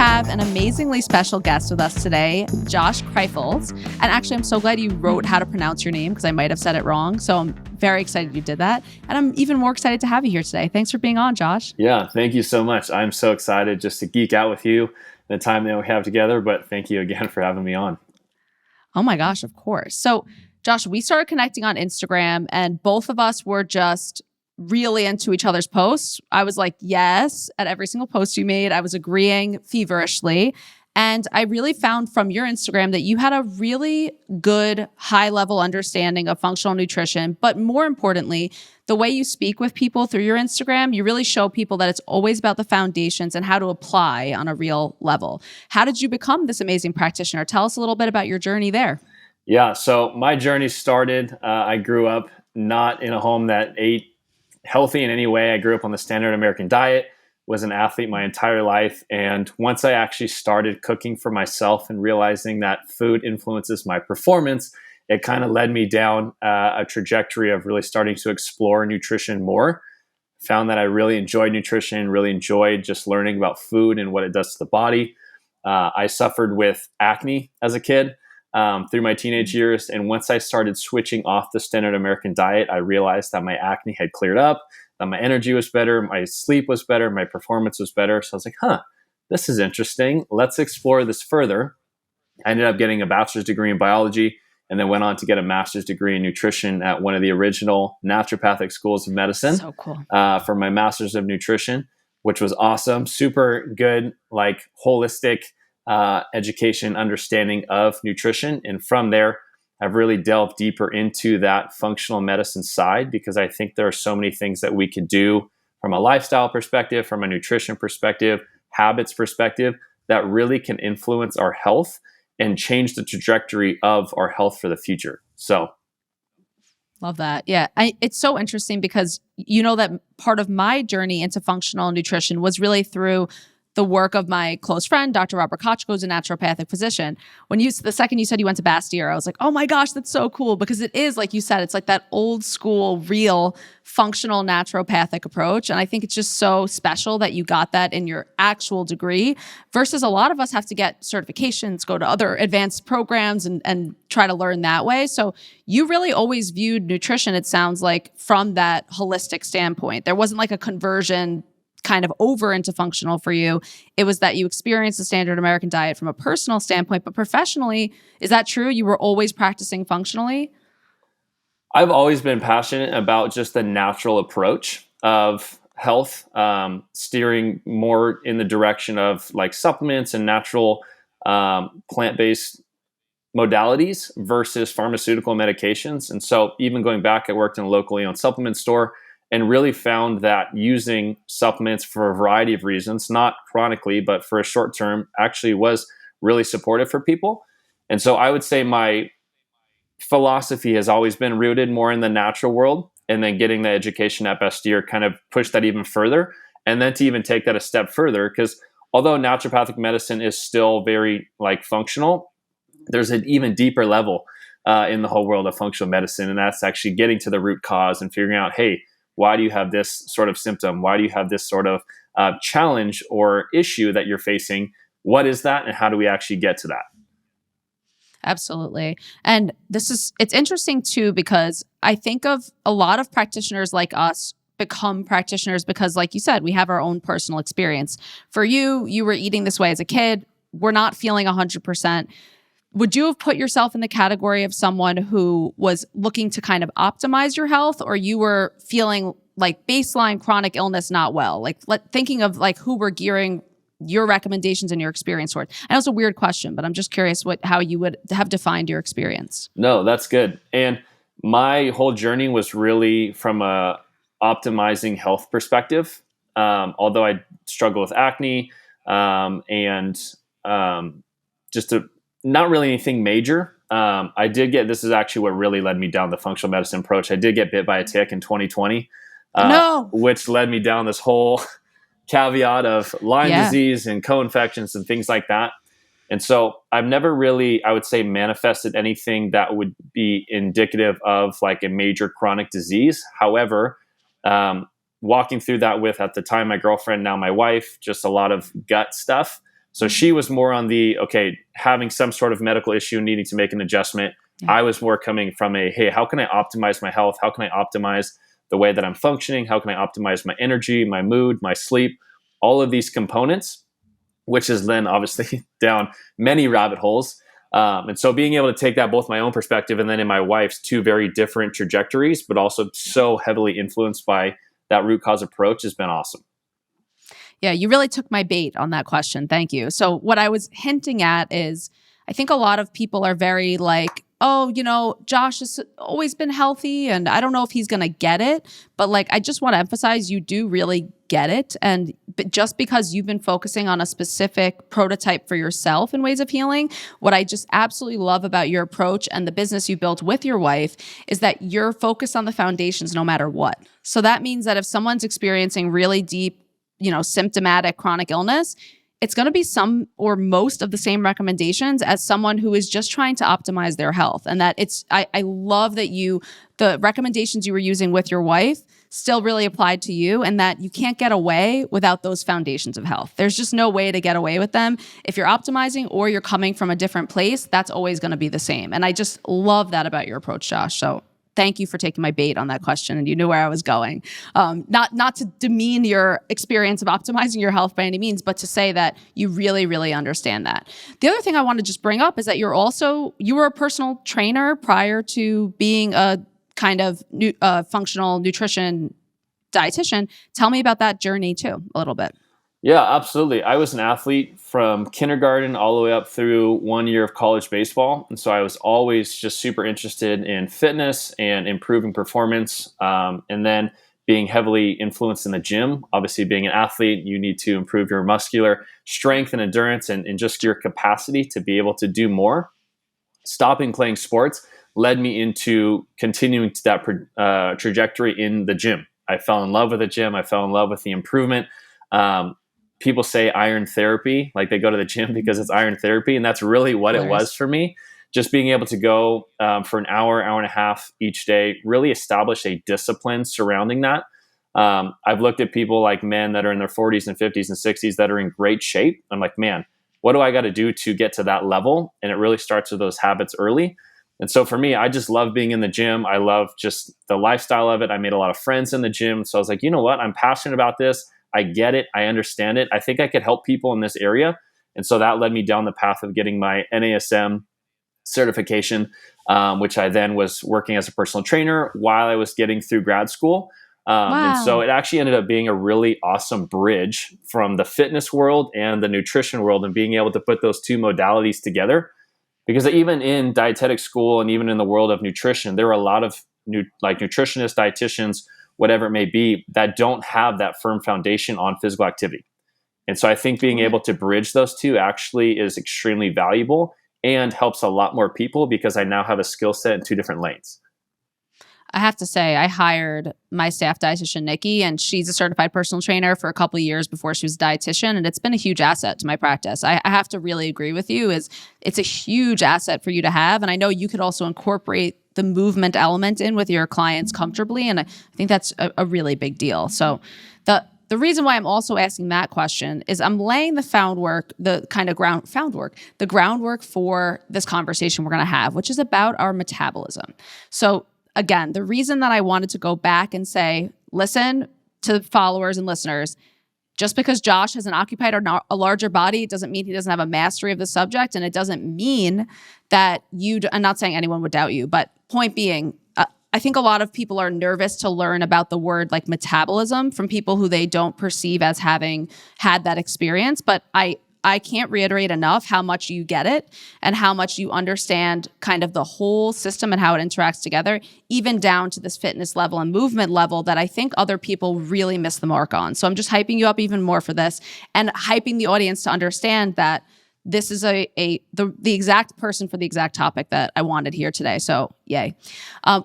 have an amazingly special guest with us today, Josh Kreifels. And actually, I'm so glad you wrote how to pronounce your name because I might have said it wrong. So I'm very excited you did that. And I'm even more excited to have you here today. Thanks for being on, Josh. Yeah, thank you so much. I'm so excited just to geek out with you the time that we have together. But thank you again for having me on. Oh my gosh, of course. So, Josh, we started connecting on Instagram and both of us were just really into each other's posts. I was like, yes, at every single post you made. I was agreeing feverishly. And I really found from your Instagram that you had a really good high level understanding of functional nutrition. But more importantly, the way you speak with people through your Instagram, you really show people that it's always about the foundations and how to apply on a real level. How did you become this amazing practitioner? Tell us a little bit about your journey there. Yeah, so my journey started, I grew up not in a home that ate healthy in any way. I grew up on the standard American diet, was an athlete my entire life. And once I actually started cooking for myself and realizing that food influences my performance, it kind of led me down a trajectory of really starting to explore nutrition more. Found that I really enjoyed nutrition, really enjoyed just learning about food and what it does to the body. I suffered with acne as a kid through my teenage years. And once I started switching off the standard American diet, I realized that my acne had cleared up, that my energy was better, my sleep was better, my performance was better. So I was like, this is interesting. Let's explore this further. I ended up getting a bachelor's degree in biology and then went on to get a master's degree in nutrition at one of the original naturopathic schools of medicine. So cool. For my master's of nutrition, which was awesome. Super good, like holistic education, understanding of nutrition. And from there, I've really delved deeper into that functional medicine side because I think there are so many things that we could do from a lifestyle perspective, from a nutrition perspective, habits perspective, that really can influence our health and change the trajectory of our health for the future. So love that. Yeah. It's so interesting because you know that part of my journey into functional nutrition was really through the work of my close friend, Dr. Robert Kochko, who's a naturopathic physician. The second you said you went to Bastyr, I was like, oh my gosh, that's so cool. Because it is, like you said, it's like that old school, real functional naturopathic approach. And I think it's just so special that you got that in your actual degree versus a lot of us have to get certifications, go to other advanced programs and try to learn that way. So you really always viewed nutrition, it sounds like, from that holistic standpoint. There wasn't like a conversion kind of over into functional for you. It was that you experienced the standard American diet from a personal standpoint, but professionally, is that true? You were always practicing functionally? I've always been passionate about just the natural approach of health, steering more in the direction of like supplements and natural plant-based modalities versus pharmaceutical medications. And so even going back, I worked in a locally owned supplement store and really found that using supplements for a variety of reasons, not chronically, but for a short term, actually was really supportive for people. And so I would say my philosophy has always been rooted more in the natural world, and then getting the education at Bastyr kind of pushed that even further. And then to even take that a step further, because although naturopathic medicine is still very like functional, there's an even deeper level in the whole world of functional medicine. And that's actually getting to the root cause and figuring out, hey, why do you have this sort of symptom? Why do you have this sort of challenge or issue that you're facing? What is that? And how do we actually get to that? Absolutely. And it's interesting too, because I think of a lot of practitioners like us become practitioners because, like you said, we have our own personal experience. For you, you were eating this way as a kid. We're not feeling 100%. Would you have put yourself in the category of someone who was looking to kind of optimize your health, or you were feeling like baseline chronic illness not well? Like thinking of like who were gearing your recommendations and your experience toward. I know it's a weird question, but I'm just curious how you would have defined your experience. No, that's good. And my whole journey was really from a optimizing health perspective. Although I struggle with acne and just not really anything major. I did get, this is actually what really led me down the functional medicine approach. I did get bit by a tick in 2020, which led me down this whole caveat of Lyme disease and co-infections and things like that. And so I've never really, I would say, manifested anything that would be indicative of like a major chronic disease. However, walking through that with, at the time, my girlfriend, now my wife, just a lot of gut stuff, So she was more on the, okay, having some sort of medical issue, needing to make an adjustment. Yeah. I was more coming from a, hey, how can I optimize my health? How can I optimize the way that I'm functioning? How can I optimize my energy, my mood, my sleep, all of these components, which is then obviously down many rabbit holes. And so being able to take that, both my own perspective and then in my wife's, two very different trajectories, but also so heavily influenced by that root cause approach, has been awesome. Yeah, you really took my bait on that question. Thank you. So what I was hinting at is I think a lot of people are very like, oh, Josh has always been healthy and I don't know if he's going to get it. But like, I just want to emphasize you do really get it. And just because you've been focusing on a specific prototype for yourself in ways of healing, what I just absolutely love about your approach and the business you built with your wife is that you're focused on the foundations no matter what. So that means that if someone's experiencing really deep, symptomatic chronic illness, it's going to be some or most of the same recommendations as someone who is just trying to optimize their health. And that I love that the recommendations you were using with your wife still really applied to you, and that you can't get away without those foundations of health. There's just no way to get away with them. If you're optimizing or you're coming from a different place, that's always going to be the same. And I just love that about your approach, Josh. So thank you for taking my bait on that question, and you knew where I was going. Not to demean your experience of optimizing your health by any means, but to say that you really, really understand that. The other thing I want to just bring up is that you were a personal trainer prior to being a kind of functional nutrition dietitian. Tell me about that journey too, a little bit. Yeah, absolutely. I was an athlete from kindergarten all the way up through 1 year of college baseball. And so I was always just super interested in fitness and improving performance. And then being heavily influenced in the gym. Obviously, being an athlete, you need to improve your muscular strength and endurance and just your capacity to be able to do more. Stopping playing sports led me into continuing to that trajectory in the gym. I fell in love with the gym. I fell in love with the improvement. People say iron therapy, like they go to the gym because it's iron therapy. And that's really what it was for me. Just being able to go for an hour, hour and a half each day, really establish a discipline surrounding that. I've looked at people like men that are in their 40s and 50s and 60s that are in great shape. I'm like, man, what do I got to do to get to that level? And it really starts with those habits early. And so for me, I just love being in the gym. I love just the lifestyle of it. I made a lot of friends in the gym. So I was like, you know what? I'm passionate about this. I get it. I understand it. I think I could help people in this area. And so that led me down the path of getting my NASM certification, which I then was working as a personal trainer while I was getting through grad school. Wow. And so it actually ended up being a really awesome bridge from the fitness world and the nutrition world, and being able to put those two modalities together. Because even in dietetic school and even in the world of nutrition, there are a lot of nutritionists, dietitians, whatever it may be, that don't have that firm foundation on physical activity. And so I think being able to bridge those two actually is extremely valuable and helps a lot more people, because I now have a skill set in two different lanes. I have to say, I hired my staff dietitian, Nikki, and she's a certified personal trainer for a couple of years before she was a dietitian. And it's been a huge asset to my practice. I have to really agree with you. It's a huge asset for you to have. And I know you could also incorporate the movement element in with your clients comfortably. And I think that's a really big deal. So the reason why I'm also asking that question is I'm laying the groundwork for this conversation we're going to have, which is about our metabolism. So again, the reason that I wanted to go back and say, listen to followers and listeners, just because Josh has an occupied or a larger body, it doesn't mean he doesn't have a mastery of the subject. And it doesn't mean that I'm not saying anyone would doubt you, but point being, I think a lot of people are nervous to learn about the word like metabolism from people who they don't perceive as having had that experience. But I can't reiterate enough how much you get it and how much you understand kind of the whole system and how it interacts together, even down to this fitness level and movement level that I think other people really miss the mark on. So I'm just hyping you up even more for this and hyping the audience to understand that this is the exact person for the exact topic that I wanted here today. So yay.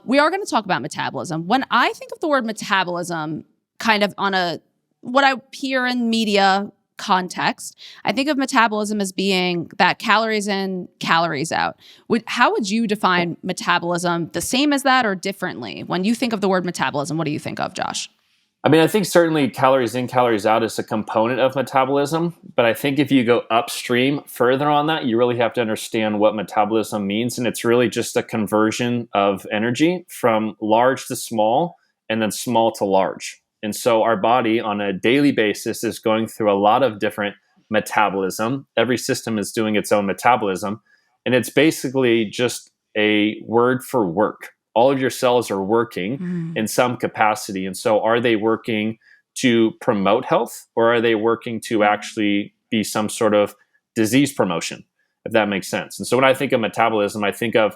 We are going to talk about metabolism. When I think of the word metabolism kind of on what I hear in media context, I think of metabolism as being that calories in, calories out. How would you define metabolism? The same as that or differently? When you think of the word metabolism, what do you think of, Josh? I mean, I think certainly calories in, calories out is a component of metabolism. But I think if you go upstream further on that, you really have to understand what metabolism means. And it's really just a conversion of energy from large to small and then small to large. And so our body on a daily basis is going through a lot of different metabolism. Every system is doing its own metabolism. And it's basically just a word for work. All of your cells are working in some capacity. And so are they working to promote health, or are they working to actually be some sort of disease promotion, if that makes sense? And so when I think of metabolism, I think of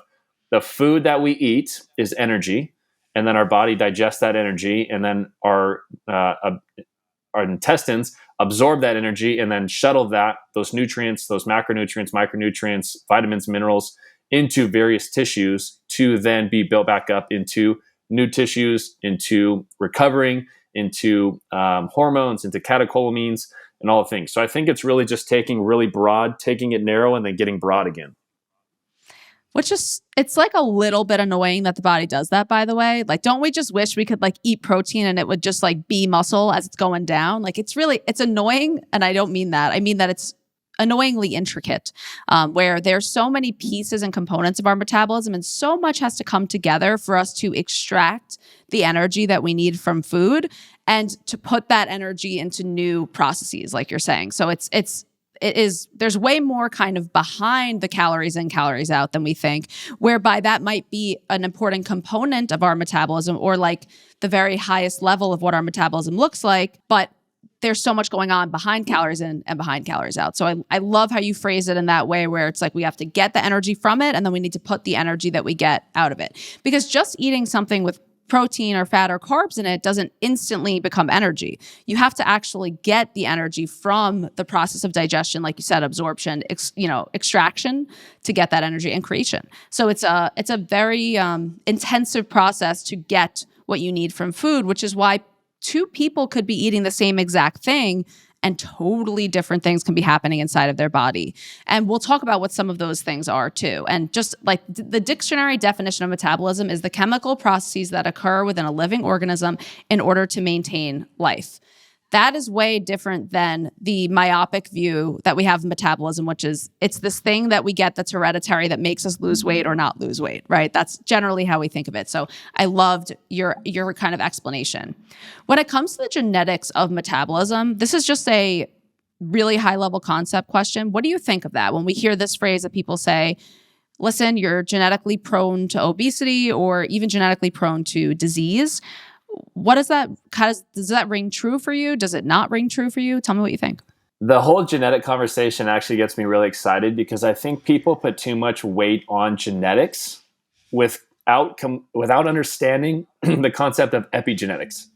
the food that we eat is energy, and then our body digests that energy, and then our intestines absorb that energy and then shuttle those nutrients, those macronutrients, micronutrients, vitamins, minerals into various tissues to then be built back up into new tissues, into recovering, into hormones, into catecholamines, and all the things. So I think it's really just taking really broad, taking it narrow, and then getting broad again. Which is, it's like a little bit annoying that the body does that, by the way. Like, don't we just wish we could like eat protein and it would just like be muscle as it's going down? Like, it's annoying. And I don't mean that. I mean that it's annoyingly intricate, where there's so many pieces and components of our metabolism, and so much has to come together for us to extract the energy that we need from food and to put that energy into new processes, like you're saying. So there's way more kind of behind the calories in, calories out than we think, whereby that might be an important component of our metabolism, or like the very highest level of what our metabolism looks like. But there's so much going on behind calories in and behind calories out. So I love how you phrase it in that way, where it's like we have to get the energy from it, and then we need to put the energy that we get out of it. Because just eating something with protein or fat or carbs in it doesn't instantly become energy. You have to actually get the energy from the process of digestion, like you said, absorption, extraction, to get that energy, and creation. So it's a very intensive process to get what you need from food, which is why two people could be eating the same exact thing and totally different things can be happening inside of their body. And we'll talk about what some of those things are too. And just like the dictionary definition of metabolism is the chemical processes that occur within a living organism in order to maintain life. That is way different than the myopic view that we have of metabolism, which is it's this thing that we get that's hereditary that makes us lose weight or not lose weight, right? That's generally how we think of it. So I loved your kind of explanation. When it comes to the genetics of metabolism, this is just a really high level concept question. What do you think of that? When we hear this phrase that people say, listen, you're genetically prone to obesity or even genetically prone to disease. What is that? Does that ring true for you? Does it not ring true for you? Tell me what you think. The whole genetic conversation actually gets me really excited, because I think people put too much weight on genetics without understanding the concept of epigenetics.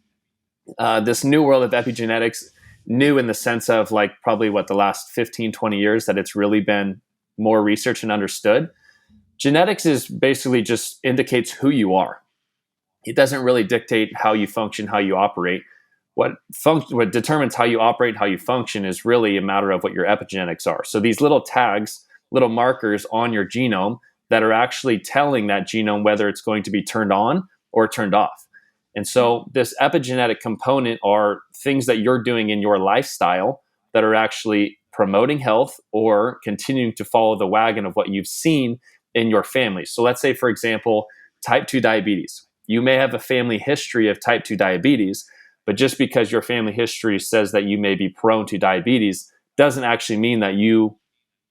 This new world of epigenetics, new in the sense of like probably the last 15, 20 years that it's really been more researched and understood. Genetics is basically just indicates who you are. It doesn't really dictate how you function, how you operate. What determines how you operate, how you function is really a matter of what your epigenetics are. So these little tags, little markers on your genome that are actually telling that genome whether it's going to be turned on or turned off. And so this epigenetic component are things that you're doing in your lifestyle that are actually promoting health or continuing to follow the wagon of what you've seen in your family. So let's say, for example, type 2 diabetes. You may have a family history of type 2 diabetes, but just because your family history says that you may be prone to diabetes doesn't actually mean that you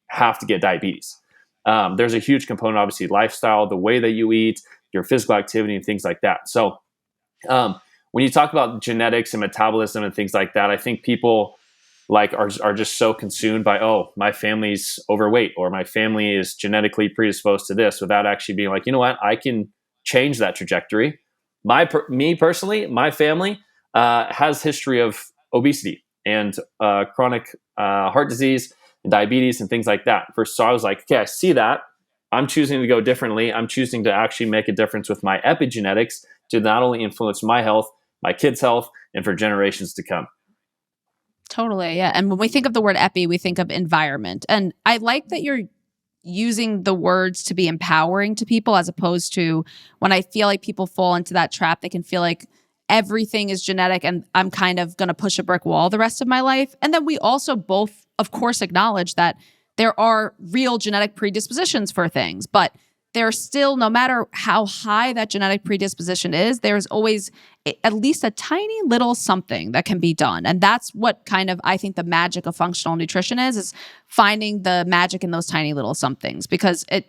have to get diabetes. There's a huge component, obviously, lifestyle, the way that you eat, your physical activity, and things like that. So when you talk about genetics and metabolism and things like that, I think people are just so consumed by, oh, my family's overweight or my family is genetically predisposed to this, without actually being like, you know what, I can change that trajectory. Me personally, my family has history of obesity and chronic heart disease and diabetes and things like that. So I was like, okay, I see that. I'm choosing to go differently. I'm choosing to actually make a difference with my epigenetics to not only influence my health, my kids' health, and for generations to come. Totally, yeah. And when we think of the word epi, we think of environment. And I like that you're using the words to be empowering to people, as opposed to when I feel like people fall into that trap, they can feel like everything is genetic and I'm kind of going to push a brick wall the rest of my life. And then we also both, of course, acknowledge that there are real genetic predispositions for things, but there's still, no matter how high that genetic predisposition is, there's always at least a tiny little something that can be done. And that's what kind of, I think, the magic of functional nutrition is finding the magic in those tiny little somethings. Because it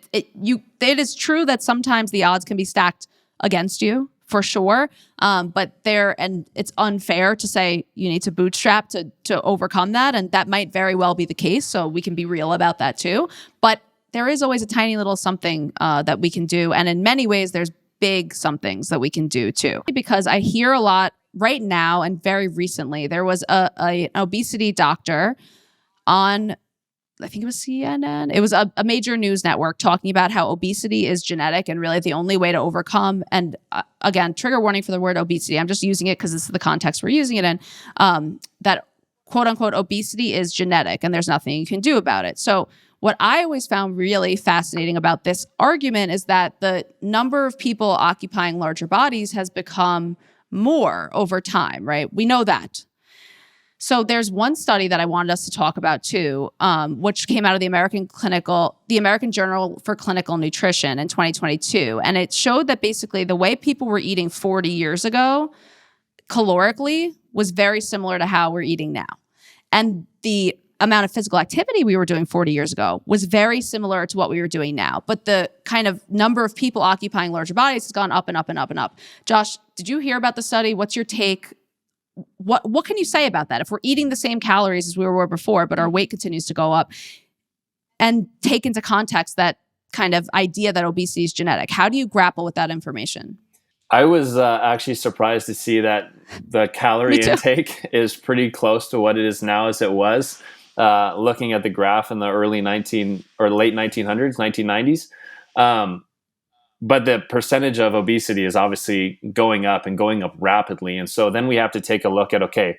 is true that sometimes the odds can be stacked against you, for sure. But it's unfair to say you need to bootstrap to overcome that. And that might very well be the case. So we can be real about that too. But there is always a tiny little something that we can do. And in many ways, there's big somethings that we can do too. Because I hear a lot right now, and very recently, there was an obesity doctor on, I think it was CNN. It was a major news network talking about how obesity is genetic and really the only way to overcome. And again, trigger warning for the word obesity. I'm just using it because this is the context we're using it in. That quote unquote obesity is genetic and there's nothing you can do about it. So what I always found really fascinating about this argument is that the number of people occupying larger bodies has become more over time, right? We know that. So there's one study that I wanted us to talk about too, which came out of the American Journal for Clinical Nutrition in 2022. And it showed that basically the way people were eating 40 years ago, calorically, was very similar to how we're eating now. And the amount of physical activity we were doing 40 years ago was very similar to what we were doing now. But the kind of number of people occupying larger bodies has gone up and up and up and up. Josh, did you hear about the study? What's your take? What can you say about that? If we're eating the same calories as we were before, but our weight continues to go up, and take into context that kind of idea that obesity is genetic, how do you grapple with that information? I was actually surprised to see that the calorie intake is pretty close to what it is now as it was. Looking at the graph in the late 1900s, 1990s. But the percentage of obesity is obviously going up and going up rapidly. And so then we have to take a look at, okay,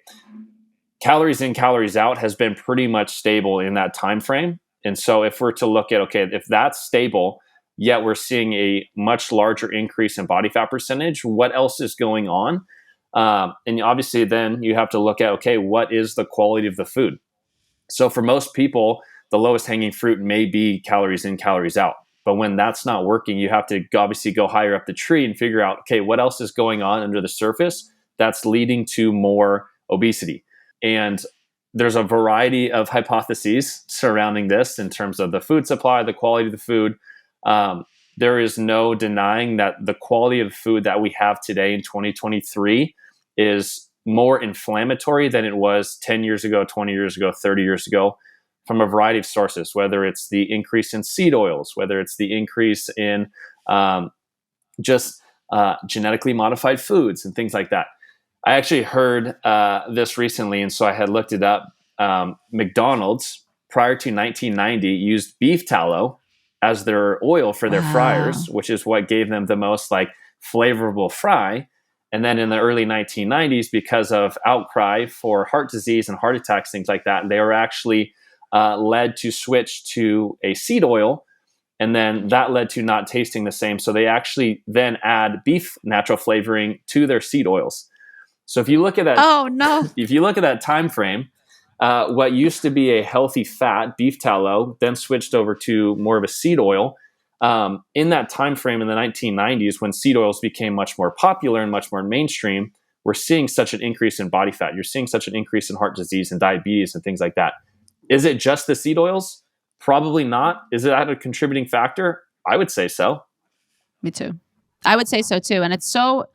calories in, calories out has been pretty much stable in that time frame. And so if we're to look at, okay, if that's stable, yet we're seeing a much larger increase in body fat percentage, what else is going on? And obviously then you have to look at, okay, what is the quality of the food? So for most people, the lowest hanging fruit may be calories in, calories out. But when that's not working, you have to obviously go higher up the tree and figure out, okay, what else is going on under the surface that's leading to more obesity? And there's a variety of hypotheses surrounding this in terms of the food supply, the quality of the food. There is no denying that the quality of food that we have today in 2023 is more inflammatory than it was 10 years ago, 20 years ago, 30 years ago, from a variety of sources, whether it's the increase in seed oils, whether it's the increase in genetically modified foods and things like that. I actually heard this recently, and so I had looked it up. McDonald's, prior to 1990, used beef tallow as their oil for their fryers, which is what gave them the most flavorful fry. And then in the early 1990s, because of outcry for heart disease and heart attacks, things like that, they were actually led to switch to a seed oil. And then that led to not tasting the same. So they actually then add beef natural flavoring to their seed oils. So if you look at that, if you look at that time frame, what used to be a healthy fat, beef tallow, then switched over to more of a seed oil. In that time frame in the 1990s, when seed oils became much more popular and much more mainstream, we're seeing such an increase in body fat. You're seeing such an increase in heart disease and diabetes and things like that. Is it just the seed oils? Probably not. Is it a contributing factor? I would say so. Me too. I would say so too. And it's so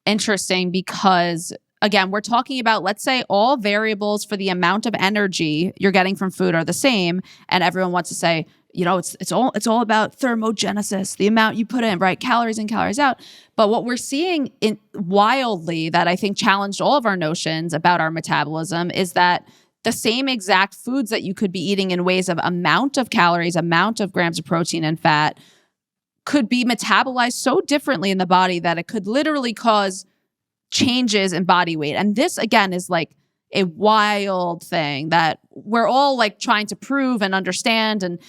interesting because, again, we're talking about, let's say all variables for the amount of energy you're getting from food are the same. And everyone wants to say, it's all about thermogenesis, the amount you put in, right? Calories in, calories out. But what we're seeing wildly that I think challenged all of our notions about our metabolism is that the same exact foods that you could be eating in ways of amount of calories, amount of grams of protein and fat could be metabolized so differently in the body that it could literally cause changes in body weight. And this, again, is a wild thing that we're all trying to prove and understand. And,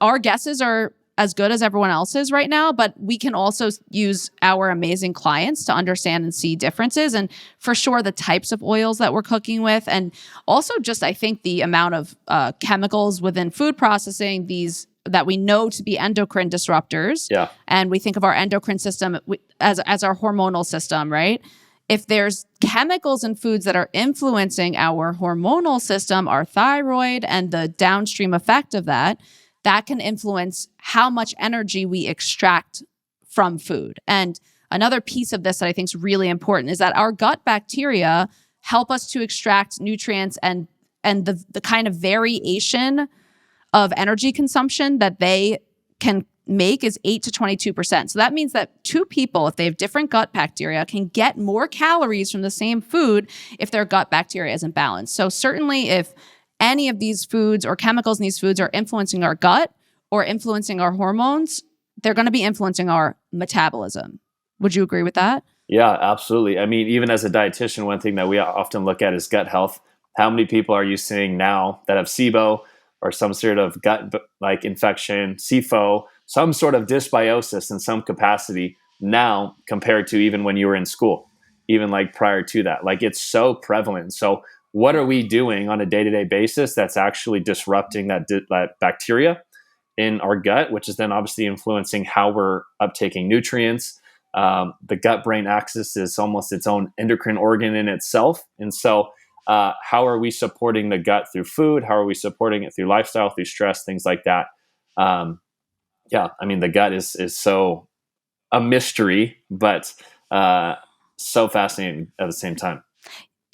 our guesses are as good as everyone else is right now, but we can also use our amazing clients to understand and see differences. And for sure, the types of oils that we're cooking with, and also just, I think, the amount of chemicals within food processing, these that we know to be endocrine disruptors. Yeah. And we think of our endocrine system as our hormonal system, right? If there's chemicals in foods that are influencing our hormonal system, our thyroid, and the downstream effect of that, that can influence how much energy we extract from food. And another piece of this that I think is really important is that our gut bacteria help us to extract nutrients, and the kind of variation of energy consumption that they can make is 8 to 22%. So that means that two people, if they have different gut bacteria, can get more calories from the same food if their gut bacteria isn't balanced. So certainly if any of these foods or chemicals in these foods are influencing our gut or influencing our hormones, they're going to be influencing our metabolism. Would you agree with that? Yeah, absolutely. I mean, even as a dietitian, one thing that we often look at is gut health. How many people are you seeing now that have SIBO or some sort of gut like infection, SIFO, some sort of dysbiosis in some capacity now compared to even when you were in school, even like prior to that? Like, it's so prevalent. So what are we doing on a day-to-day basis that's actually disrupting that bacteria in our gut, which is then obviously influencing how we're uptaking nutrients? The gut-brain axis is almost its own endocrine organ in itself. And so how are we supporting the gut through food? How are we supporting it through lifestyle, through stress, things like that? Yeah, I mean, the gut is so a mystery, but so fascinating at the same time.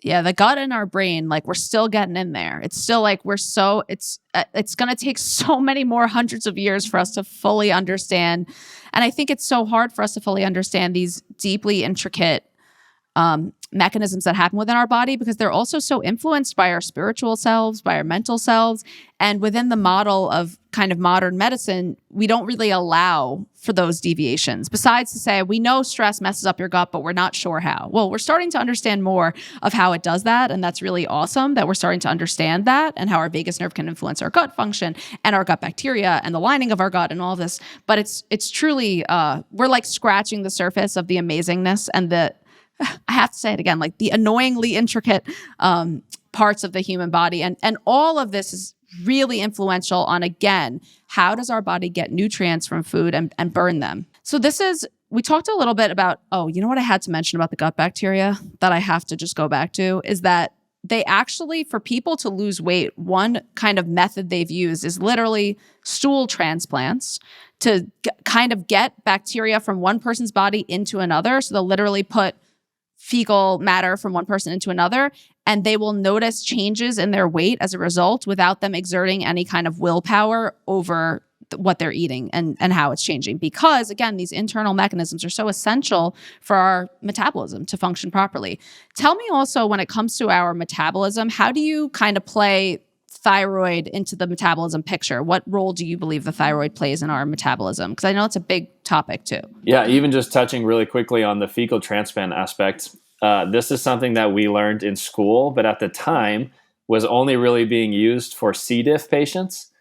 Yeah, the gut and our brain, like, we're still getting in there. It's still like it's going to take so many more hundreds of years for us to fully understand. And I think it's so hard for us to fully understand these deeply intricate mechanisms that happen within our body, because they're also so influenced by our spiritual selves, by our mental selves. And within the model of kind of modern medicine, we don't really allow for those deviations. Besides to say, we know stress messes up your gut, but we're not sure how. Well, we're starting to understand more of how it does that. And that's really awesome that we're starting to understand that, and how our vagus nerve can influence our gut function and our gut bacteria and the lining of our gut and all this. But it's truly, we're like scratching the surface of the amazingness and I have to say it again, like the annoyingly intricate parts of the human body. And all of this is really influential on, again, how does our body get nutrients from food and burn them? So we talked a little bit about, you know what I had to mention about the gut bacteria that I have to just go back to is that they actually, for people to lose weight, one kind of method they've used is literally stool transplants to kind of get bacteria from one person's body into another. So they'll literally put fecal matter from one person into another, and they will notice changes in their weight as a result without them exerting any kind of willpower over what they're eating and how it's changing. Because again, these internal mechanisms are so essential for our metabolism to function properly. Tell me also, when it comes to our metabolism, how do you kind of play thyroid into the metabolism picture? What role do you believe the thyroid plays in our metabolism? Because I know it's a big topic too. Yeah, even just touching really quickly on the fecal transplant aspect, this is something that we learned in school, but at the time was only really being used for C. diff patients.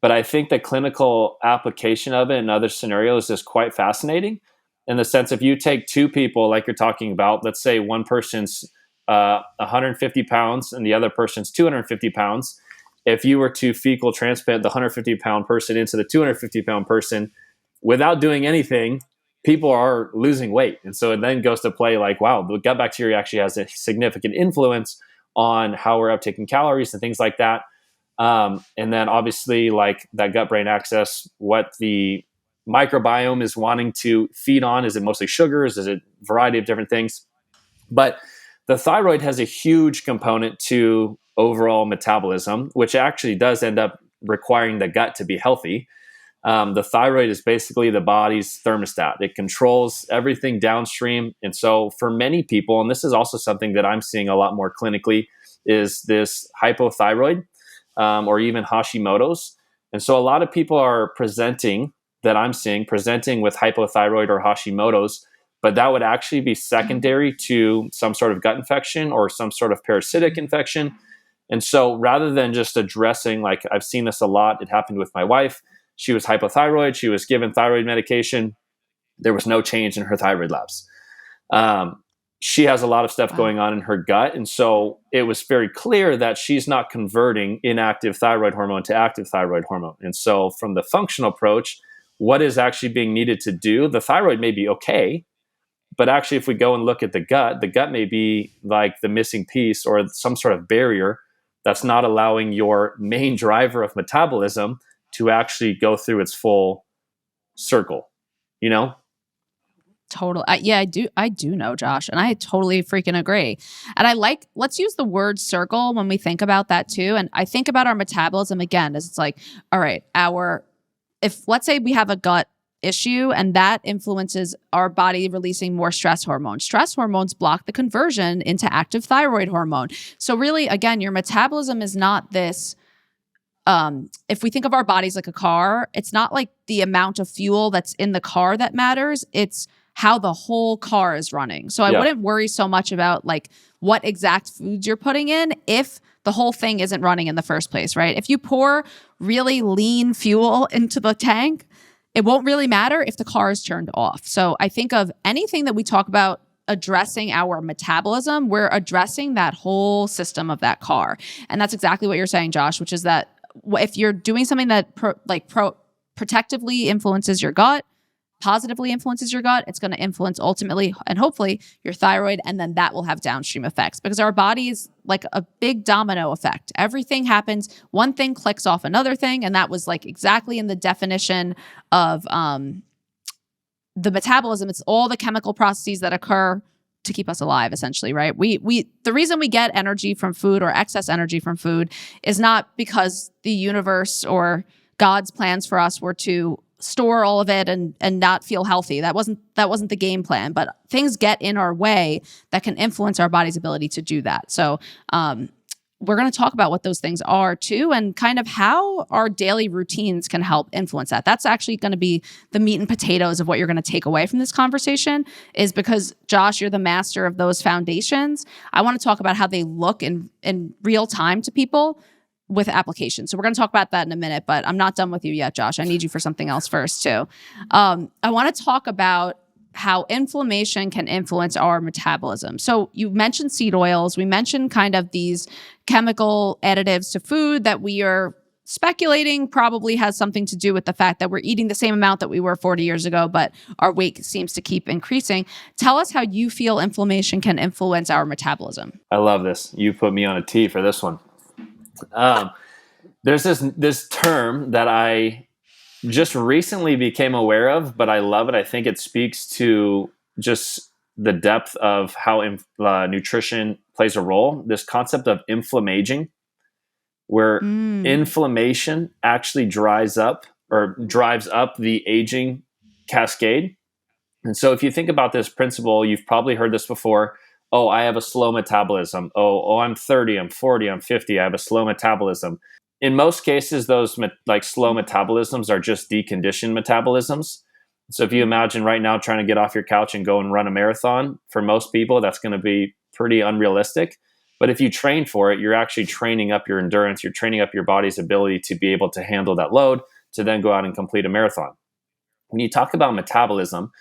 But I think the clinical application of it in other scenarios is quite fascinating, in the sense, if you take two people like you're talking about, let's say one person's 150 pounds and the other person's 250 pounds. If you were to fecal transplant the 150-pound person into the 250-pound person without doing anything, people are losing weight. And so it then goes to play like, wow, the gut bacteria actually has a significant influence on how we're uptaking calories and things like that. And then obviously, like that gut-brain axis, what the microbiome is wanting to feed on. Is it mostly sugars? Is it a variety of different things? But the thyroid has a huge component to overall metabolism, which actually does end up requiring the gut to be healthy. The thyroid is basically the body's thermostat. It controls everything downstream. And so for many people, and this is also something that I'm seeing a lot more clinically, is this hypothyroid or even Hashimoto's. And so a lot of people are presenting with hypothyroid or Hashimoto's, but that would actually be secondary to some sort of gut infection or some sort of parasitic infection. And so rather than just addressing, like I've seen this a lot, it happened with my wife. She was hypothyroid. She was given thyroid medication. There was no change in her thyroid labs. She has a lot of stuff going on in her gut. And so it was very clear that she's not converting inactive thyroid hormone to active thyroid hormone. And so from the functional approach, what is actually being needed to do? The thyroid may be okay, but actually if we go and look at the gut may be like the missing piece or some sort of barrier that's not allowing your main driver of metabolism to actually go through its full circle, you know? Total. Yeah, I do know, Josh, and I totally freaking agree. And let's use the word circle when we think about that too. And I think about our metabolism again, as it's like, all right, if let's say we have a gut issue and that influences our body releasing more stress hormones. Stress hormones block the conversion into active thyroid hormone. So really, again, your metabolism is not this. If we think of our bodies like a car, it's not like the amount of fuel that's in the car that matters. It's how the whole car is running. So I wouldn't worry so much about like what exact foods you're putting in if the whole thing isn't running in the first place, right? If you pour really lean fuel into the tank, it won't really matter if the car is turned off. So I think of anything that we talk about addressing our metabolism, we're addressing that whole system of that car. And that's exactly what you're saying, Josh, which is that if you're doing something that protectively influences your gut, positively influences your gut, it's going to influence ultimately and hopefully your thyroid, and then that will have downstream effects because our body is like a big domino effect. Everything happens, one thing clicks off another thing, and that was like exactly in the definition of the metabolism. It's all the chemical processes that occur to keep us alive, essentially, right? The reason we get energy from food or excess energy from food is not because the universe or God's plans for us were to store all of it and not feel healthy. That wasn't the game plan, but things get in our way that can influence our body's ability to do that. So we're going to talk about what those things are too, and kind of how our daily routines can help influence that. That's actually going to be the meat and potatoes of what you're going to take away from this conversation, is because Josh, you're the master of those foundations. I want to talk about how they look in real time to people with application. So we're going to talk about that in a minute, but I'm not done with you yet, Josh. I need you for something else first too. I want to talk about how inflammation can influence our metabolism. So you mentioned seed oils. We mentioned kind of these chemical additives to food that we are speculating probably has something to do with the fact that we're eating the same amount that we were 40 years ago, but our weight seems to keep increasing. Tell us how you feel inflammation can influence our metabolism. I love this. You put me on a tee for this one. There's this term that I just recently became aware of, but I love it. I think it speaks to just the depth of how nutrition plays a role. This concept of inflammaging, where inflammation actually drives up the aging cascade. And so if you think about this principle, you've probably heard this before. Oh, I have a slow metabolism. Oh, I'm 30, I'm 40, I'm 50. I have a slow metabolism. In most cases, those slow metabolisms are just deconditioned metabolisms. So if you imagine right now trying to get off your couch and go and run a marathon, for most people, that's going to be pretty unrealistic. But if you train for it, you're actually training up your endurance. You're training up your body's ability to be able to handle that load to then go out and complete a marathon. When you talk about metabolism,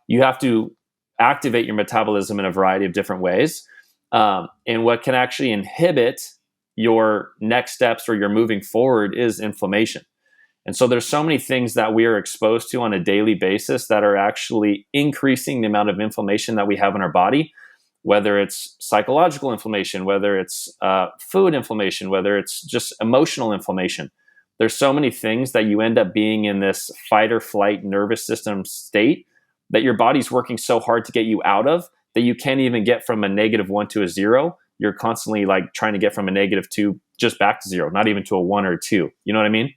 you have to activate your metabolism in a variety of different ways. And what can actually inhibit your next steps or your moving forward is inflammation. And so there's so many things that we are exposed to on a daily basis that are actually increasing the amount of inflammation that we have in our body, whether it's psychological inflammation, whether it's food inflammation, whether it's just emotional inflammation. There's so many things that you end up being in this fight or flight nervous system state that your body's working so hard to get you out of that you can't even get from a -1 to a 0. You're constantly like trying to get from a -2 just back to 0, not even to a 1 or a 2. You know what I mean?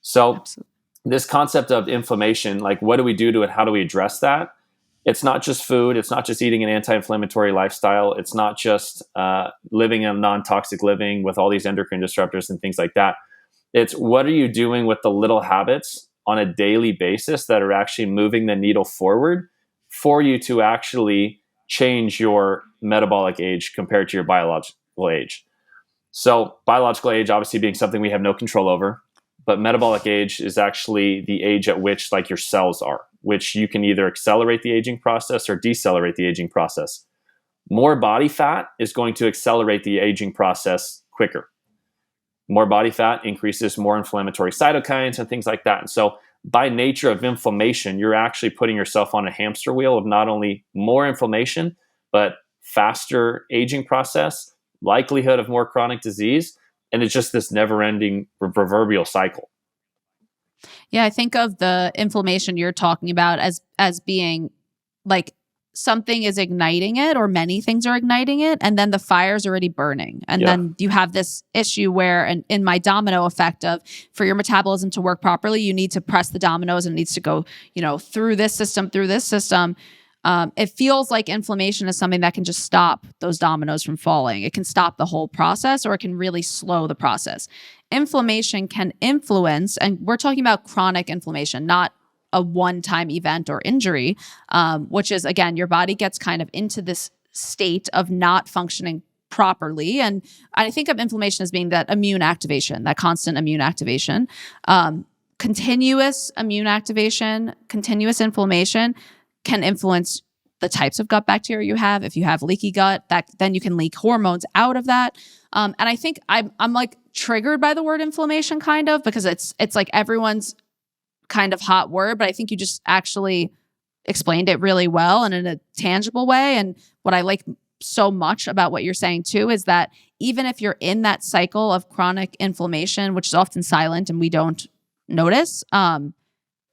So Absolutely. This concept of inflammation, like what do we do to it? How do we address that? It's not just food. It's not just eating an anti-inflammatory lifestyle. It's not just living a non-toxic living with all these endocrine disruptors and things like that. It's what are you doing with the little habits on a daily basis that are actually moving the needle forward for you to actually change your metabolic age compared to your biological age. So biological age obviously being something we have no control over, but metabolic age is actually the age at which like your cells are, which you can either accelerate the aging process or decelerate the aging process. More body fat is going to accelerate the aging process quicker. More body fat increases more inflammatory cytokines and things like that. And so by nature of inflammation, you're actually putting yourself on a hamster wheel of not only more inflammation, but faster aging process, likelihood of more chronic disease. And it's just this never-ending proverbial cycle. Yeah, I think of the inflammation you're talking about as being like something is igniting it, or many things are igniting it, and then the fire's already burning. And then you have this issue where, in my domino effect of, for your metabolism to work properly, you need to press the dominoes and it needs to go, through this system, it feels like inflammation is something that can just stop those dominoes from falling. It can stop the whole process, or it can really slow the process. Inflammation can influence, and we're talking about chronic inflammation, not a one-time event or injury, which is, again, your body gets kind of into this state of not functioning properly. And I think of inflammation as being that immune activation, that constant immune activation. Continuous immune activation, continuous inflammation can influence the types of gut bacteria you have. If you have leaky gut, then you can leak hormones out of that. And I think I'm like triggered by the word inflammation kind of, because it's like everyone's kind of hot word, but I think you just actually explained it really well and in a tangible way. And what I like so much about what you're saying too is that even if you're in that cycle of chronic inflammation, which is often silent and we don't notice,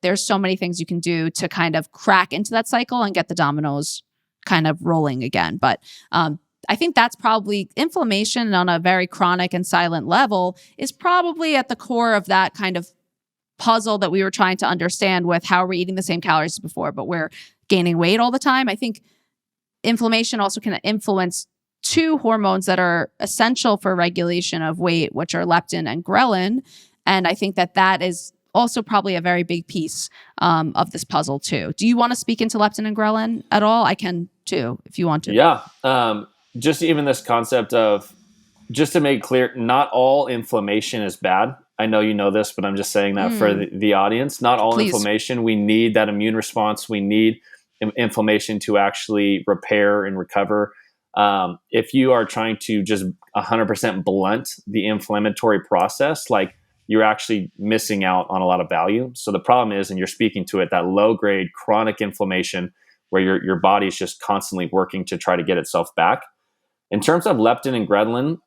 there's so many things you can do to kind of crack into that cycle and get the dominoes kind of rolling again. But I think that's probably inflammation on a very chronic and silent level is probably at the core of that kind of puzzle that we were trying to understand with how we're eating the same calories as before, but we're gaining weight all the time. I think inflammation also can influence two hormones that are essential for regulation of weight, which are leptin and ghrelin. And I think that is also probably a very big piece of this puzzle too. Do you want to speak into leptin and ghrelin at all? I can too, if you want to. Yeah. Just even this concept of, just to make clear, not all inflammation is bad. I know you know this, but I'm just saying that for the audience. Not all inflammation. We need that immune response. We need inflammation to actually repair and recover. If you are trying to just 100% blunt the inflammatory process, like, you're actually missing out on a lot of value. So the problem is, and you're speaking to it, that low-grade chronic inflammation where your body is just constantly working to try to get itself back. In terms of leptin and ghrelin,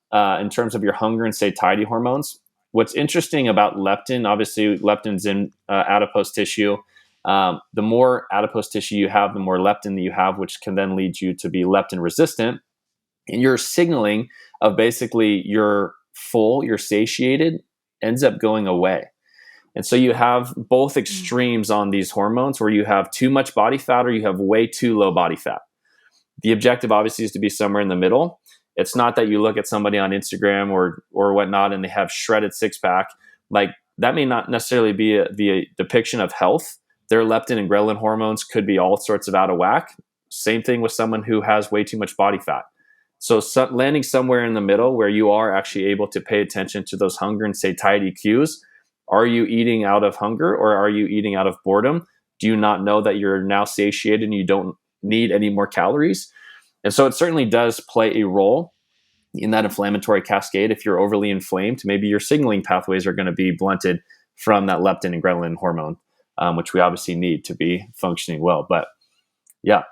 in terms of your hunger and satiety hormones, what's interesting about leptin, obviously leptin's in adipose tissue. The more adipose tissue you have, the more leptin that you have, which can then lead you to be leptin resistant. And your signaling of basically you're full, you're satiated, ends up going away. And so you have both extremes on these hormones where you have too much body fat or you have way too low body fat. The objective obviously is to be somewhere in the middle. It's not that you look at somebody on Instagram or whatnot and they have shredded six pack. Like, that may not necessarily be a depiction of health. Their leptin and ghrelin hormones could be all sorts of out of whack. Same thing with someone who has way too much body fat. So landing somewhere in the middle where you are actually able to pay attention to those hunger and satiety cues. Are you eating out of hunger or are you eating out of boredom? Do you not know that you're now satiated and you don't need any more calories? And so it certainly does play a role in that inflammatory cascade. If you're overly inflamed, maybe your signaling pathways are going to be blunted from that leptin and ghrelin hormone, which we obviously need to be functioning well. But yeah.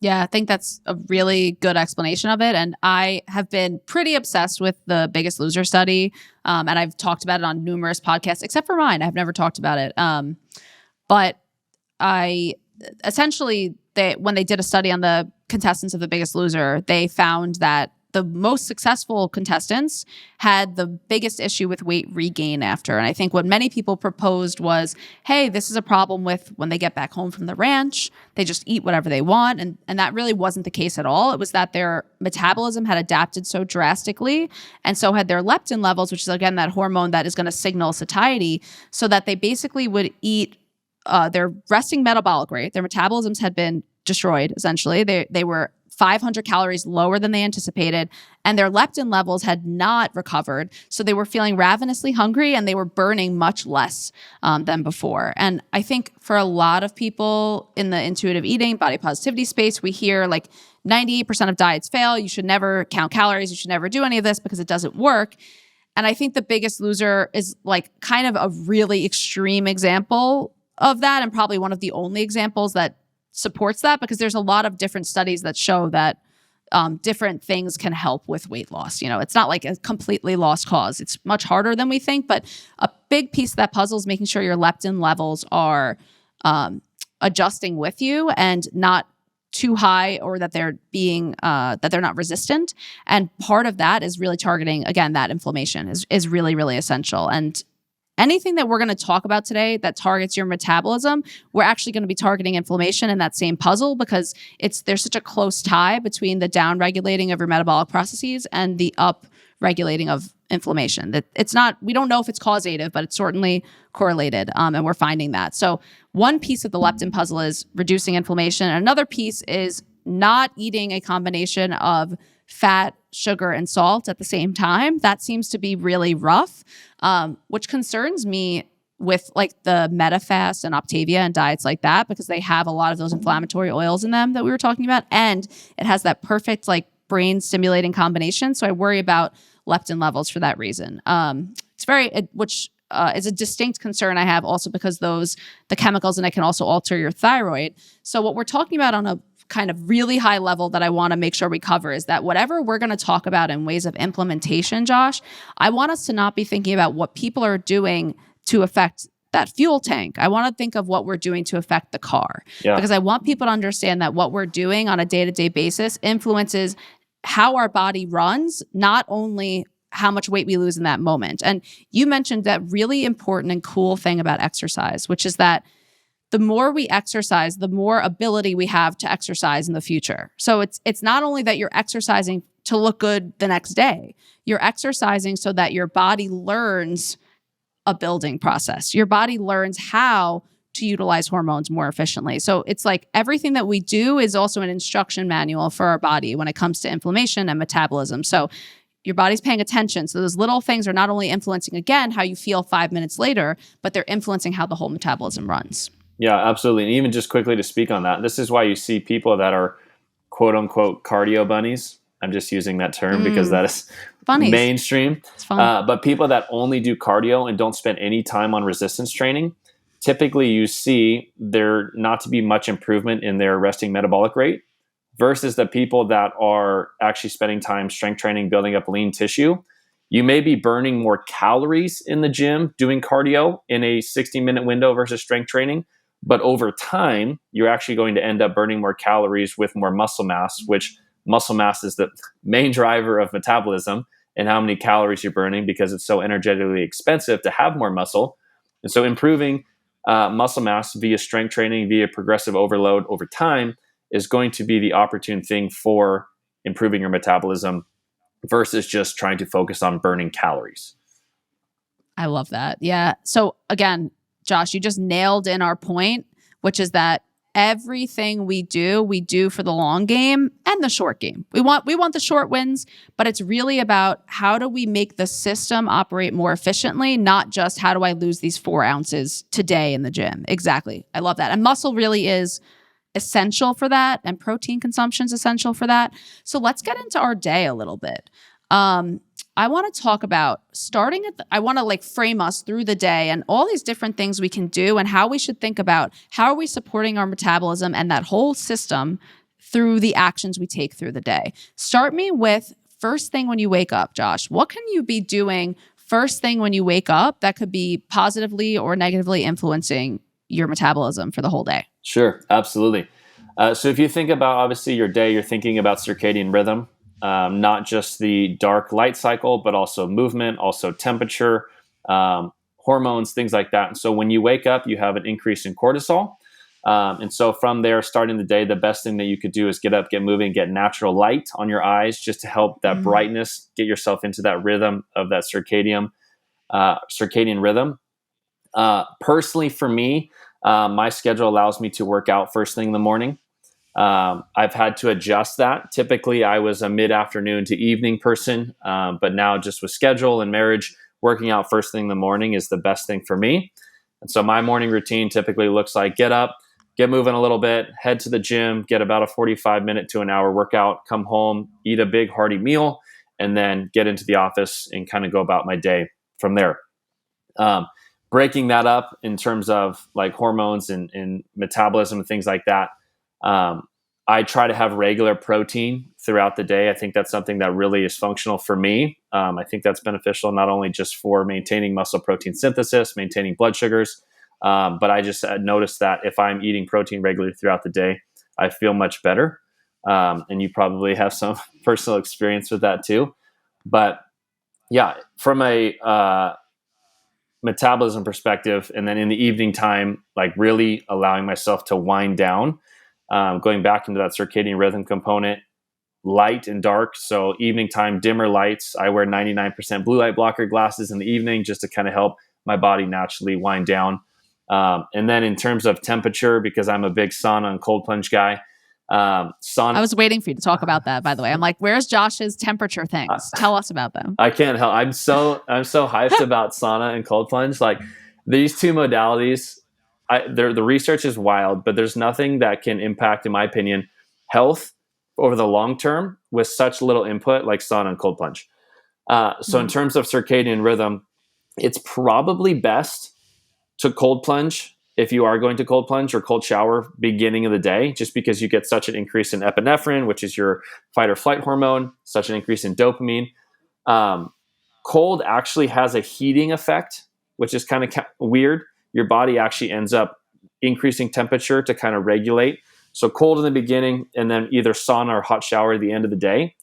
Yeah, I think that's a really good explanation of it. And I have been pretty obsessed with the Biggest Loser study. And I've talked about it on numerous podcasts, except for mine. I've never talked about it. But I essentially, when they did a study on the contestants of The Biggest Loser, they found that the most successful contestants had the biggest issue with weight regain after. And I think what many people proposed was, hey, this is a problem with when they get back home from the ranch, they just eat whatever they want. And that really wasn't the case at all. It was that their metabolism had adapted so drastically, and so had their leptin levels, which is, again, that hormone that is going to signal satiety, so that they basically would eat their resting metabolic rate. Their metabolisms had been destroyed, essentially. They were 500 calories lower than they anticipated, and their leptin levels had not recovered. So they were feeling ravenously hungry and they were burning much less than before. And I think for a lot of people in the intuitive eating, body positivity space, we hear like 98% of diets fail. You should never count calories. You should never do any of this because it doesn't work. And I think the Biggest Loser is like kind of a really extreme example of that, and probably one of the only examples that supports that, because there's a lot of different studies that show that different things can help with weight loss. It's not like a completely lost cause. It's much harder than we think, but a big piece of that puzzle is making sure your leptin levels are adjusting with you and not too high, or that they're being that they're not resistant. And part of that is really targeting, again, that inflammation is really, really essential. And anything that we're going to talk about today that targets your metabolism, we're actually going to be targeting inflammation in that same puzzle, because there's such a close tie between the down regulating of your metabolic processes and the up regulating of inflammation. That we don't know if it's causative, but it's certainly correlated, and we're finding that. So one piece of the leptin puzzle is reducing inflammation. Another piece is not eating a combination of fat, sugar, and salt at the same time. That seems to be really rough, which concerns me with like the MetaFast and Optavia and diets like that, because they have a lot of those inflammatory oils in them that we were talking about. And it has that perfect like brain stimulating combination. So I worry about leptin levels for that reason. Which is a distinct concern I have also, because the chemicals in it can also alter your thyroid. So what we're talking about on a kind of really high level that I want to make sure we cover is that whatever we're going to talk about in ways of implementation, Josh, I want us to not be thinking about what people are doing to affect that fuel tank. I want to think of what we're doing to affect the car. Yeah. Because I want people to understand that what we're doing on a day-to-day basis influences how our body runs, not only how much weight we lose in that moment. And you mentioned that really important and cool thing about exercise, which is that the more we exercise, the more ability we have to exercise in the future. So it's not only that you're exercising to look good the next day, you're exercising so that your body learns a building process. Your body learns how to utilize hormones more efficiently. So it's like everything that we do is also an instruction manual for our body when it comes to inflammation and metabolism. So your body's paying attention. So those little things are not only influencing, again, how you feel 5 minutes later, but they're influencing how the whole metabolism runs. Yeah, absolutely. And even just quickly to speak on that, this is why you see people that are quote unquote cardio bunnies. I'm just using that term because that is Bunnies. Mainstream. It's fun. But people that only do cardio and don't spend any time on resistance training, typically you see there not to be much improvement in their resting metabolic rate, versus the people that are actually spending time strength training, building up lean tissue. You may be burning more calories in the gym doing cardio in a 60-minute window versus strength training. But over time, you're actually going to end up burning more calories with more muscle mass, which muscle mass is the main driver of metabolism and how many calories you're burning, because it's so energetically expensive to have more muscle. And so improving muscle mass via strength training, via progressive overload over time is going to be the opportune thing for improving your metabolism versus just trying to focus on burning calories. I love that. Yeah. So again, Josh, you just nailed in our point, which is that everything we do for the long game and the short game. We want the short wins, but it's really about how do we make the system operate more efficiently, not just how do I lose these 4 ounces today in the gym. Exactly. I love that. And muscle really is essential for that, and protein consumption is essential for that. So let's get into our day a little bit. I want to talk about I want to like frame us through the day and all these different things we can do and how we should think about how are we supporting our metabolism and that whole system through the actions we take through the day. Start me with first thing when you wake up, Josh. What can you be doing first thing when you wake up that could be positively or negatively influencing your metabolism for the whole day? Sure, absolutely. So if you think about obviously your day, you're thinking about circadian rhythm. Not just the dark light cycle, but also movement, also temperature, hormones, things like that. And so when you wake up, you have an increase in cortisol. And so from there, starting the day, the best thing that you could do is get up, get moving, get natural light on your eyes just to help that brightness, get yourself into that rhythm of that circadian rhythm. Personally, for me, my schedule allows me to work out first thing in the morning. I've had to adjust that. Typically, I was a mid-afternoon to evening person, but now just with schedule and marriage, working out first thing in the morning is the best thing for me. And so my morning routine typically looks like get up, get moving a little bit, head to the gym, get about a 45-minute to an hour workout, come home, eat a big hearty meal, and then get into the office and kind of go about my day from there. Breaking that up in terms of like hormones and metabolism and things like that, I try to have regular protein throughout the day. I think that's something that really is functional for me. I think that's beneficial not only just for maintaining muscle protein synthesis, maintaining blood sugars, but I just noticed that if I'm eating protein regularly throughout the day, I feel much better. And you probably have some personal experience with that too. But yeah, from a metabolism perspective, and then in the evening time, like really allowing myself to wind down, going back into that circadian rhythm component, light and dark. So evening time, dimmer lights. I wear 99% blue light blocker glasses in the evening just to kind of help my body naturally wind down. And then in terms of temperature, because I'm a big sauna and cold plunge guy, sauna. I was waiting for you to talk about that, by the way. I'm like, where's Josh's temperature things? Tell us about them. I can't help. I'm so hyped about sauna and cold plunge. Like these two modalities, the research is wild, but there's nothing that can impact, in my opinion, health over the long term with such little input like sauna and cold plunge. So in terms of circadian rhythm, it's probably best to cold plunge if you are going to cold plunge or cold shower beginning of the day, just because you get such an increase in epinephrine, which is your fight or flight hormone, such an increase in dopamine. Cold actually has a heating effect, which is kind of weird. Your body actually ends up increasing temperature to kind of regulate. So cold in the beginning, and then either sauna or hot shower at the end of the day.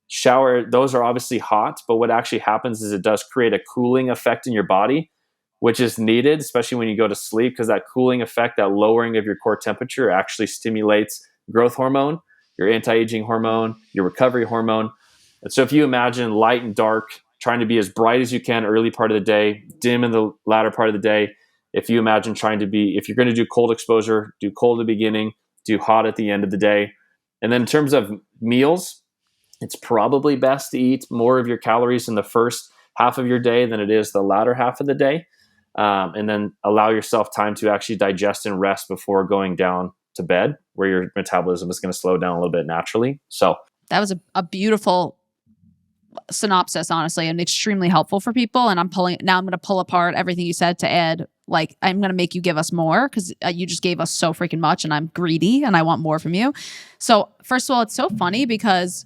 Shower, those are obviously hot, but what actually happens is it does create a cooling effect in your body, which is needed, especially when you go to sleep, because that cooling effect, that lowering of your core temperature actually stimulates growth hormone, your anti-aging hormone, your recovery hormone. And so if you imagine light and dark, trying to be as bright as you can early part of the day, dim in the latter part of the day. If you imagine if you're going to do cold exposure, do cold at the beginning, do hot at the end of the day. And then in terms of meals, it's probably best to eat more of your calories in the first half of your day than it is the latter half of the day. And then allow yourself time to actually digest and rest before going down to bed, where your metabolism is going to slow down a little bit naturally. So that was a beautiful synopsis, honestly, and extremely helpful for people. And I'm going to pull apart everything you said to add, like, I'm going to make you give us more because you just gave us so freaking much and I'm greedy and I want more from you. So first of all, it's so funny because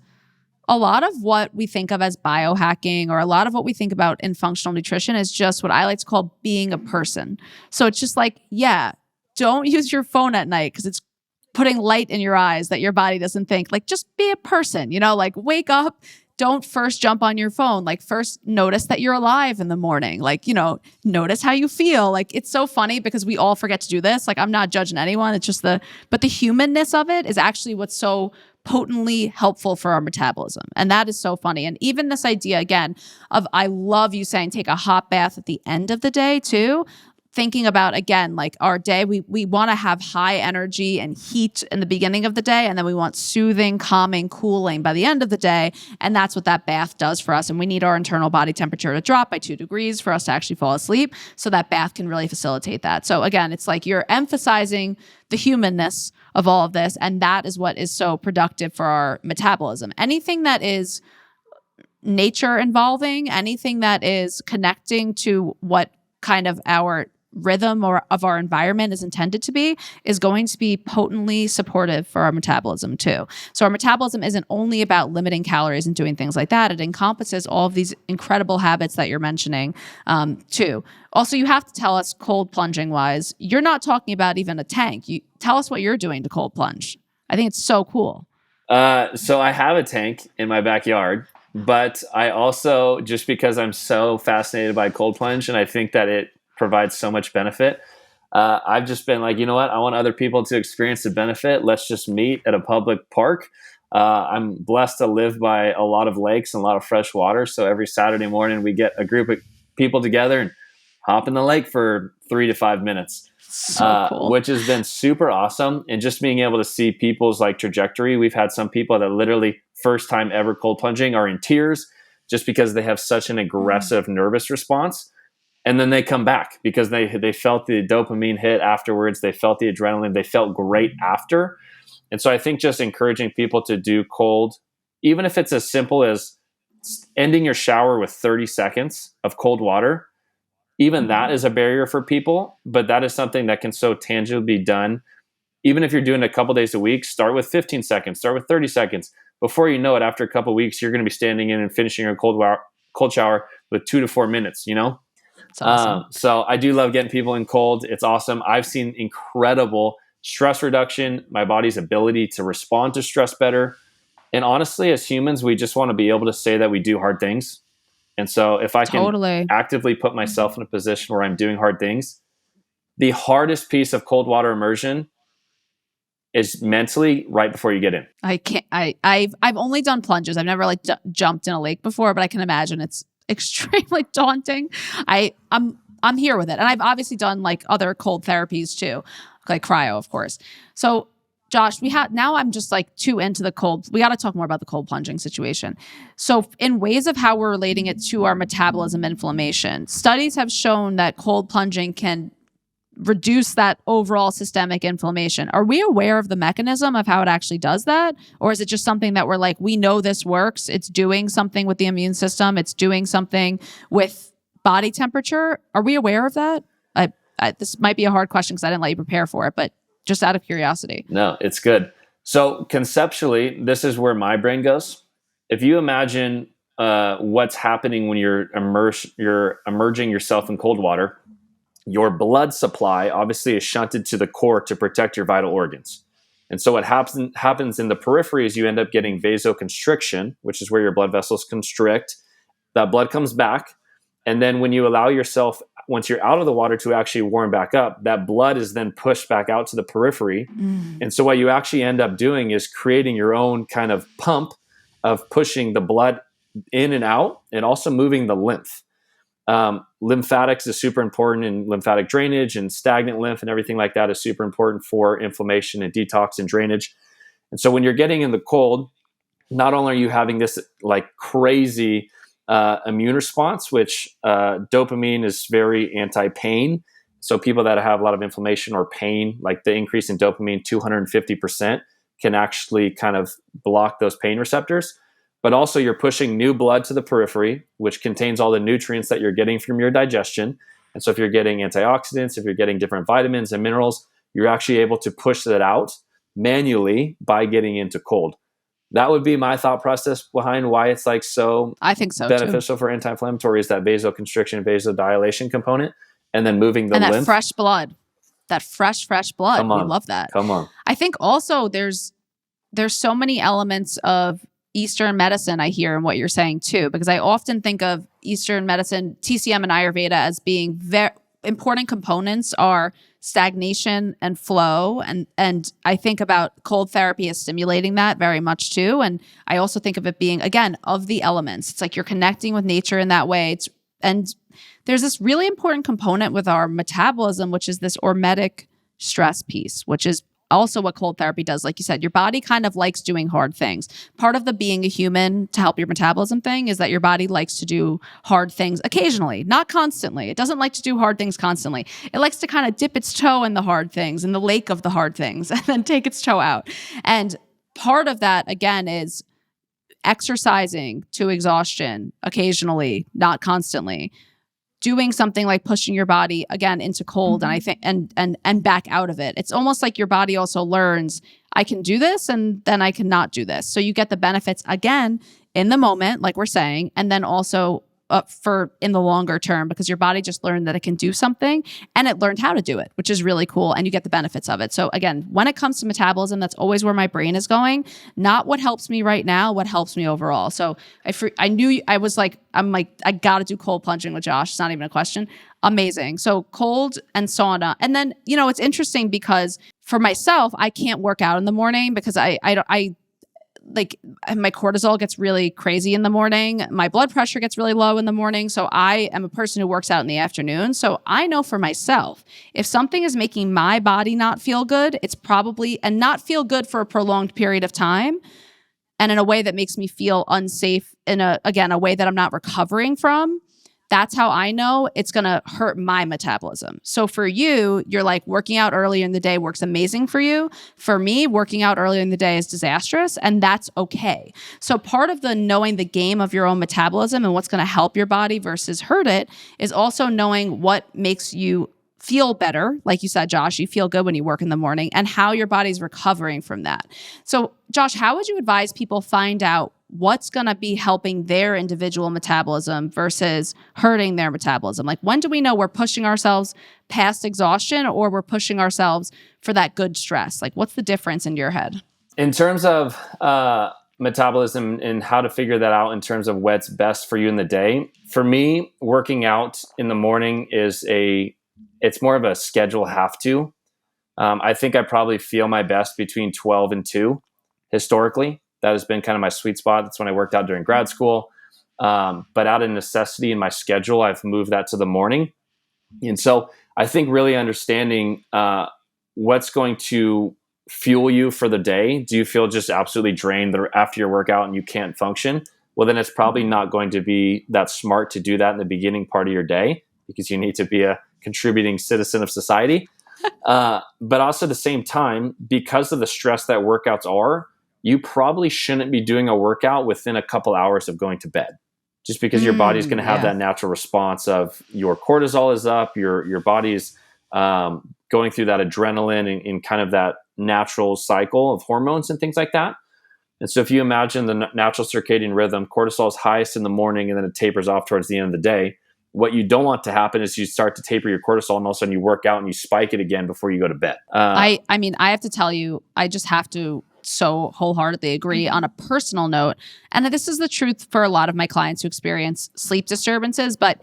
a lot of what we think of as biohacking or a lot of what we think about in functional nutrition is just what I like to call being a person. So it's just like, yeah, don't use your phone at night because it's putting light in your eyes that your body doesn't think. Like, just be a person, like wake up. Don't first jump on your phone. Like, first notice that you're alive in the morning. Like, notice how you feel. Like, it's so funny because we all forget to do this. Like, I'm not judging anyone. It's just but the humanness of it is actually what's so potently helpful for our metabolism. And that is so funny. And even this idea, again, of I love you saying take a hot bath at the end of the day too. Thinking about, again, like our day, we want to have high energy and heat in the beginning of the day, and then we want soothing, calming, cooling by the end of the day. And that's what that bath does for us. And we need our internal body temperature to drop by 2 degrees for us to actually fall asleep. So that bath can really facilitate that. So again, it's like you're emphasizing the humanness of all of this. And that is what is so productive for our metabolism. Anything that is nature involving, anything that is connecting to what kind of our rhythm or of our environment is intended to be, is going to be potently supportive for our metabolism too. So our metabolism isn't only about limiting calories and doing things like that. It encompasses all of these incredible habits that you're mentioning too. Also, you have to tell us, cold plunging wise, you're not talking about even a tank. You tell us what you're doing to cold plunge. I think it's so cool. So I have a tank in my backyard, but I also, just because I'm so fascinated by cold plunge and I think that it provides so much benefit, I've just been like, you know what? I want other people to experience the benefit. Let's just meet at a public park. I'm blessed to live by a lot of lakes and a lot of fresh water. So every Saturday morning we get a group of people together and hop in the lake for 3 to 5 minutes. So cool. which has been super awesome. And just being able to see people's like trajectory. We've had some people that literally first time ever cold plunging are in tears just because they have such an aggressive nervous response. And then they come back because they felt the dopamine hit afterwards. They felt the adrenaline. They felt great after. And so I think just encouraging people to do cold, even if it's as simple as ending your shower with 30 seconds of cold water, even that is a barrier for people. But that is something that can so tangibly be done. Even if you're doing it a couple days a week, start with 15 seconds, start with 30 seconds. Before you know it, after a couple of weeks, you're going to be standing in and finishing your cold shower with 2 to 4 minutes, you know? It's awesome. So I do love getting people in cold. It's awesome. I've seen incredible stress reduction, my body's ability to respond to stress better. And honestly, as humans, we just want to be able to say that we do hard things. And so if I can actively put myself in a position where I'm doing hard things, the hardest piece of cold water immersion is mentally right before you get in. I've only done plunges. I've never like jumped in a lake before, but I can imagine it's extremely daunting. I'm here with it. And I've obviously done like other cold therapies too, like cryo, of course. So Josh, now I'm just like too into the cold. We got to talk more about the cold plunging situation. So in ways of how we're relating it to our metabolism inflammation, studies have shown that cold plunging can reduce that overall systemic inflammation. Are we aware of the mechanism of how it actually does that? Or is it just something that we're like, we know this works. It's doing something with the immune system. It's doing something with body temperature. Are we aware of that? This might be a hard question because I didn't let you prepare for it, but just out of curiosity. No, it's good. So conceptually, this is where my brain goes. If you imagine what's happening when you're immersing yourself in cold water, your blood supply obviously is shunted to the core to protect your vital organs. And so what happens in the periphery is you end up getting vasoconstriction, which is where your blood vessels constrict. That blood comes back. And then when you allow yourself, once you're out of the water, to actually warm back up, that blood is then pushed back out to the periphery. And so what you actually end up doing is creating your own kind of pump of pushing the blood in and out and also moving the lymph. Lymphatics is super important in lymphatic drainage, and stagnant lymph and everything like that is super important for inflammation and detox and drainage. And so when you're getting in the cold, not only are you having this like crazy immune response, which dopamine is very anti-pain. So people that have a lot of inflammation or pain, like the increase in dopamine, 250%, can actually kind of block those pain receptors. But also you're pushing new blood to the periphery, which contains all the nutrients that you're getting from your digestion. And so if you're getting antioxidants, if you're getting different vitamins and minerals, you're actually able to push that out manually by getting into cold. That would be my thought process behind why it's like I think so beneficial for anti-inflammatory is that vasoconstriction, vasodilation component, and then moving the lymph. And that fresh blood, that fresh blood. Come on. We love that. Come on. I think also there's so many elements of Eastern medicine I hear in what you're saying too, because I often think of Eastern medicine, TCM and Ayurveda, as being very important components are stagnation and flow. And I think about cold therapy as stimulating that very much too. And I also think of it being, again, of the elements. It's like you're connecting with nature in that way. And there's this really important component with our metabolism, which is this hormetic stress piece, which is also what cold therapy does. Like you said, your body kind of likes doing hard things. Part of the being a human to help your metabolism thing is that your body likes to do hard things occasionally, not constantly. It doesn't like to do hard things constantly. It likes to kind of dip its toe in the hard things, in the lake of the hard things, and then take its toe out. And part of that, again, is exercising to exhaustion occasionally, not constantly. Doing something like pushing your body again into cold, and I think and back out of it. It's almost like your body also learns, I can do this and then I cannot do this. So you get the benefits again in the moment, like we're saying, and then also for in the longer term, because your body just learned that it can do something and it learned how to do it, which is really cool. And you get the benefits of it. So again, when it comes to metabolism, that's always where my brain is going, not what helps me right now, what helps me overall. So I knew I was like, I got to do cold plunging with Josh. It's not even a question. Amazing. So cold and sauna. And then, it's interesting because for myself, I can't work out in the morning because I like my cortisol gets really crazy in the morning. My blood pressure gets really low in the morning. So I am a person who works out in the afternoon. So I know for myself, if something is making my body not feel good, it's probably, and not feel good for a prolonged period of time, and in a way that makes me feel unsafe in a way that I'm not recovering from, that's how I know it's going to hurt my metabolism. So for you, you're like working out earlier in the day works amazing for you. For me, working out earlier in the day is disastrous, and that's okay. So part of the knowing the game of your own metabolism and what's going to help your body versus hurt it is also knowing what makes you feel better. Like you said, Josh, you feel good when you work in the morning, and how your body's recovering from that. So Josh, how would you advise people find out what's going to be helping their individual metabolism versus hurting their metabolism? Like, when do we know we're pushing ourselves past exhaustion or we're pushing ourselves for that good stress? Like, what's the difference in your head? In terms of metabolism and how to figure that out in terms of what's best for you in the day, for me, working out in the morning it's more of a schedule have to. I think I probably feel my best between 12 and 2 historically. That has been kind of my sweet spot. That's when I worked out during grad school. But out of necessity in my schedule, I've moved that to the morning. And so I think really understanding what's going to fuel you for the day. Do you feel just absolutely drained after your workout and you can't function? Well, then it's probably not going to be that smart to do that in the beginning part of your day, because you need to be a contributing citizen of society. But also at the same time, because of the stress that workouts are, you probably shouldn't be doing a workout within a couple hours of going to bed, just because your body's going to have that natural response of your cortisol is up, your body's going through that adrenaline and kind of that natural cycle of hormones and things like that. And so if you imagine the natural circadian rhythm, cortisol is highest in the morning and then it tapers off towards the end of the day. What you don't want to happen is you start to taper your cortisol and all of a sudden you work out and you spike it again before you go to bed. I mean, I have to tell you, I just have to so wholeheartedly agree on a personal note. And this is the truth for a lot of my clients who experience sleep disturbances, but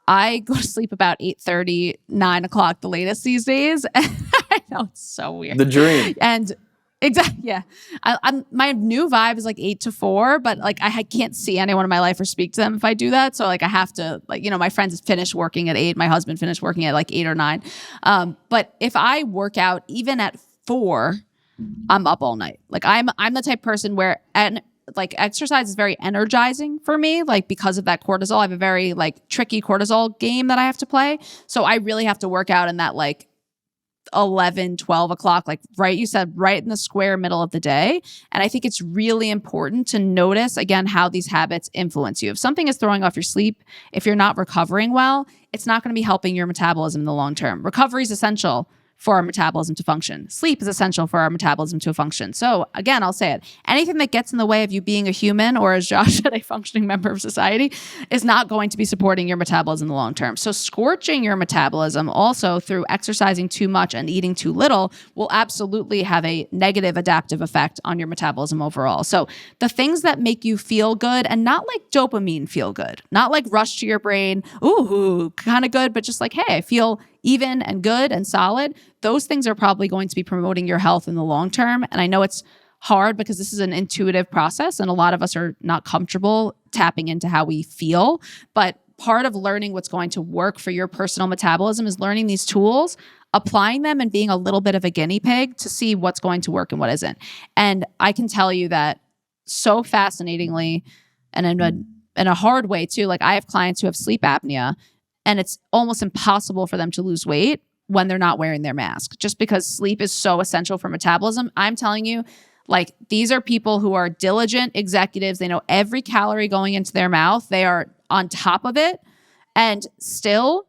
I go to sleep about 8:30, 9 o'clock the latest these days. I know, it's so weird. The dream. And exactly, yeah. My new vibe is like 8 to 4, but like I can't see anyone in my life or speak to them if I do that. So like I have to, like, you know, my friends finish working at 8. My husband finished working at like 8 or 9. But if I work out even at 4, I'm up all night. Like I'm the type of person where like exercise is very energizing for me, like because of that cortisol. I have a very like tricky cortisol game that I have to play. So I really have to work out in that like 11, 12 o'clock, like you said, right in the square middle of the day. And I think it's really important to notice, again, how these habits influence you. If something is throwing off your sleep, if you're not recovering well, it's not going to be helping your metabolism in the long term. Recovery is essential for our metabolism to function. Sleep is essential for our metabolism to function. So again, I'll say it. Anything that gets in the way of you being a human, or as Josh said, a functioning member of society, is not going to be supporting your metabolism in the long term. So scorching your metabolism also through exercising too much and eating too little will absolutely have a negative adaptive effect on your metabolism overall. So the things that make you feel good, and not like dopamine feel good, not like rush to your brain, ooh, kind of good, but just like, hey, I feel even and good and solid, those things are probably going to be promoting your health in the long term. And I know it's hard because this is an intuitive process and a lot of us are not comfortable tapping into how we feel. But part of learning what's going to work for your personal metabolism is learning these tools, applying them, and being a little bit of a guinea pig to see what's going to work and what isn't. And I can tell you that so fascinatingly, and in a hard way too, like I have clients who have sleep apnea, and it's almost impossible for them to lose weight when they're not wearing their mask, just because sleep is so essential for metabolism. I'm telling you, like, these are people who are diligent executives. They know every calorie going into their mouth. They are on top of it and still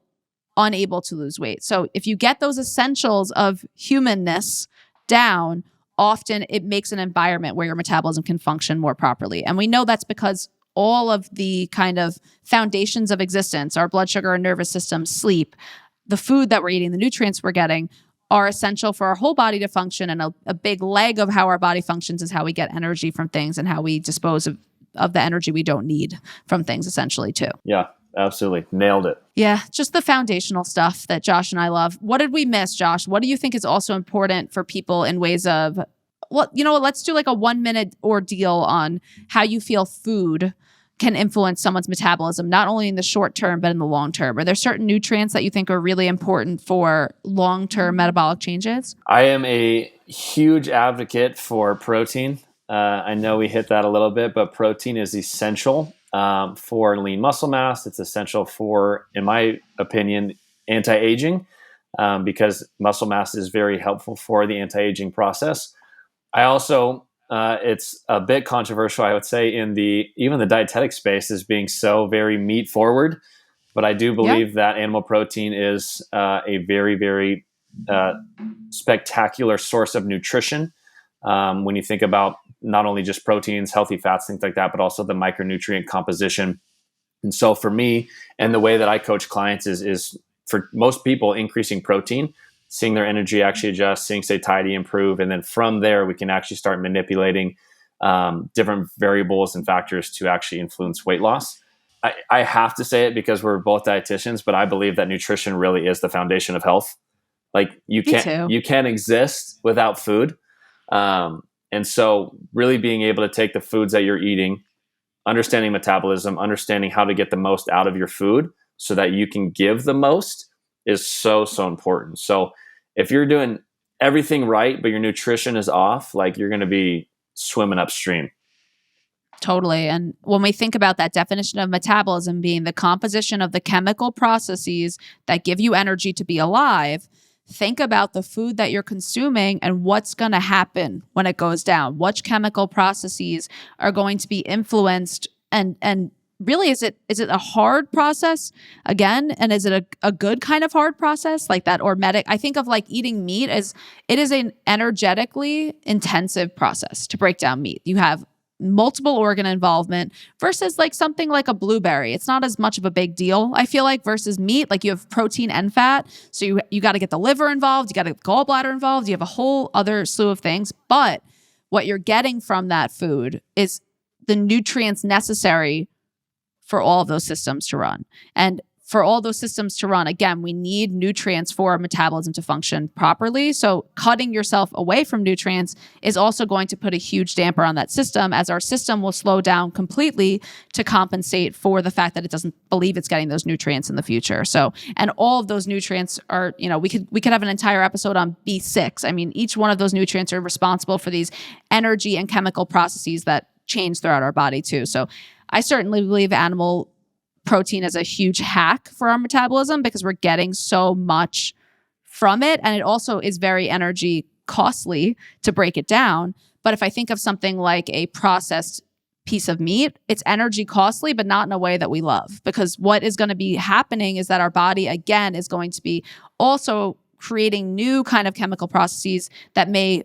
unable to lose weight. So if you get those essentials of humanness down, often it makes an environment where your metabolism can function more properly. And we know that's because all of the kind of foundations of existence, our blood sugar and nervous system, sleep, the food that we're eating, the nutrients we're getting, are essential for our whole body to function. And a big leg of how our body functions is how we get energy from things and how we dispose of the energy we don't need from things, essentially, too. Yeah, absolutely. Nailed it. Yeah, just the foundational stuff that Josh and I love. What did we miss, Josh? What do you think is also important for people in ways of well, you know what? Let's do like a 1 minute ordeal on how you feel food can influence someone's metabolism, not only in the short term, but in the long term. Are there certain nutrients that you think are really important for long-term metabolic changes? I am a huge advocate for protein. I know we hit that a little bit, but protein is essential for lean muscle mass. It's essential for, in my opinion, anti-aging, because muscle mass is very helpful for the anti-aging process. I also, it's a bit controversial, I would say, in even the dietetic space is being so very meat forward, but I do believe that animal protein is a very, very spectacular source of nutrition. When you think about not only just proteins, healthy fats, things like that, but also the micronutrient composition. And so for me, and the way that I coach clients is for most people, increasing protein, seeing their energy actually adjust, seeing satiety improve. And then from there, we can actually start manipulating different variables and factors to actually influence weight loss. I have to say it because we're both dietitians, but I believe that nutrition really is the foundation of health. Like you can't exist without food. And so really being able to take the foods that you're eating, understanding metabolism, understanding how to get the most out of your food so that you can give the most is so, so important. So if you're doing everything right, but your nutrition is off, like you're going to be swimming upstream. Totally. And when we think about that definition of metabolism being the composition of the chemical processes that give you energy to be alive, think about the food that you're consuming and what's going to happen when it goes down. Which chemical processes are going to be influenced, and really, is it a hard process again? And is it a good kind of hard process like that hormetic? I think of like eating meat as it is an energetically intensive process to break down meat. You have multiple organ involvement versus like something like a blueberry. It's not as much of a big deal, I feel like, versus meat. Like you have protein and fat. So you got to get the liver involved. You got to get the gallbladder involved. You have a whole other slew of things. But what you're getting from that food is the nutrients necessary for all of those systems to run. And for all those systems to run, again, we need nutrients for metabolism to function properly. So cutting yourself away from nutrients is also going to put a huge damper on that system, as our system will slow down completely to compensate for the fact that it doesn't believe it's getting those nutrients in the future. So, and all of those nutrients are, we could have an entire episode on B6. I mean, each one of those nutrients are responsible for these energy and chemical processes that change throughout our body too. So I certainly believe animal protein is a huge hack for our metabolism because we're getting so much from it. And it also is very energy costly to break it down. But if I think of something like a processed piece of meat, it's energy costly, but not in a way that we love. Because what is going to be happening is that our body, again, is going to be also creating new kind of chemical processes that may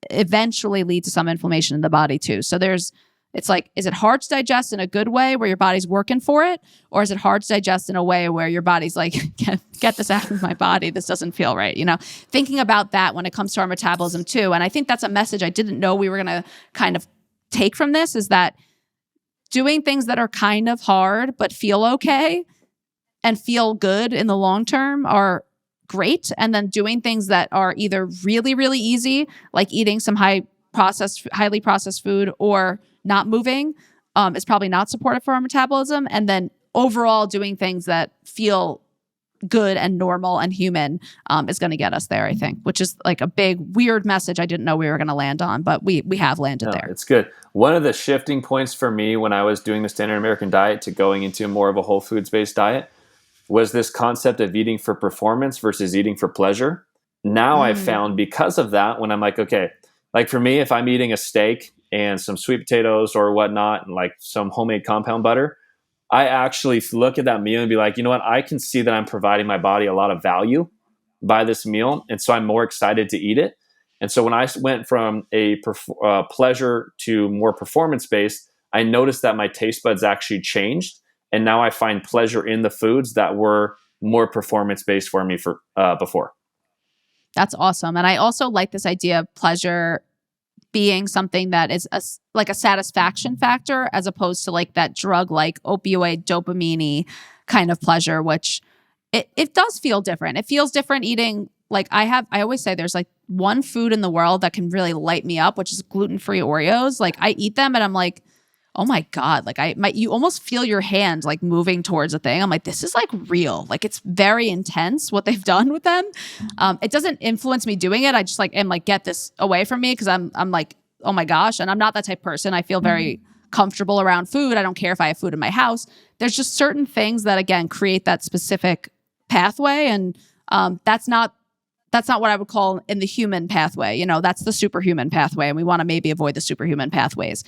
eventually lead to some inflammation in the body too. So it's like, is it hard to digest in a good way where your body's working for it? Or is it hard to digest in a way where your body's like, get this out of my body. This doesn't feel right. Thinking about that when it comes to our metabolism too. And I think that's a message I didn't know we were going to kind of take from this, is that doing things that are kind of hard, but feel okay and feel good in the long term are great. And then doing things that are either really, really easy, like eating some highly processed food, or not moving, is probably not supportive for our metabolism. And then overall doing things that feel good and normal and human is going to get us there, I think, which is like a big, weird message I didn't know we were going to land on, but we have landed there. It's good. One of the shifting points for me when I was doing the standard American diet to going into more of a whole foods-based diet was this concept of eating for performance versus eating for pleasure. Now I've found, because of that, when I'm like, okay, like for me, if I'm eating a steak and some sweet potatoes or whatnot, and like some homemade compound butter, I actually look at that meal and be like, you know what? I can see that I'm providing my body a lot of value by this meal. And so I'm more excited to eat it. And so when I went from a pleasure to more performance-based, I noticed that my taste buds actually changed. And now I find pleasure in the foods that were more performance-based for me before. That's awesome. And I also like this idea of pleasure being something that is like a satisfaction factor, as opposed to like that drug like opioid dopamine kind of pleasure, which it does feel different. It feels different eating like I always say there's like one food in the world that can really light me up, which is gluten-free Oreos. Like I eat them and I'm like, oh my God, like you almost feel your hand like moving towards a thing. I'm like, this is like real. Like it's very intense what they've done with them. It doesn't influence me doing it. I just like am like, get this away from me. Cause I'm like, oh my gosh. And I'm not that type of person. I feel very comfortable around food. I don't care if I have food in my house. There's just certain things that again, create that specific pathway. And that's not what I would call in the human pathway. You know, that's the superhuman pathway. And we want to maybe avoid the superhuman pathways.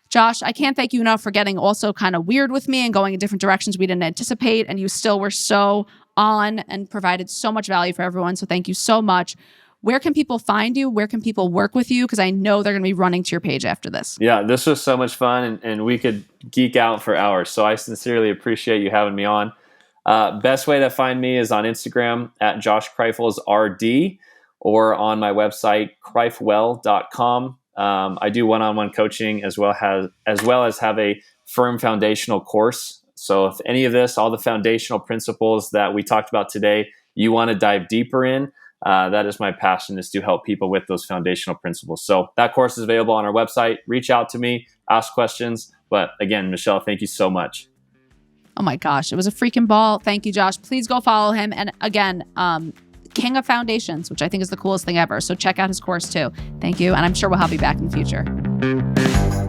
Josh, I can't thank you enough for getting also kind of weird with me and going in different directions we didn't anticipate. And you still were so on and provided so much value for everyone. So thank you so much. Where can people find you? Where can people work with you? Because I know they're going to be running to your page after this. Yeah, this was so much fun and we could geek out for hours. So I sincerely appreciate you having me on. Best way to find me is on Instagram at Josh Kreifels RD or on my website, kreifwell.com. I do one-on-one coaching as well as have a firm foundational course. So if any of this, all the foundational principles that we talked about today, you want to dive deeper in, that is my passion, is to help people with those foundational principles. So that course is available on our website. Reach out to me, ask questions. But again, Michelle, thank you so much. Oh my gosh, it was a freaking ball. Thank you, Josh. Please go follow him. And again, King of Foundations, which I think is the coolest thing ever. So check out his course too. Thank you. And I'm sure we'll have you back in the future.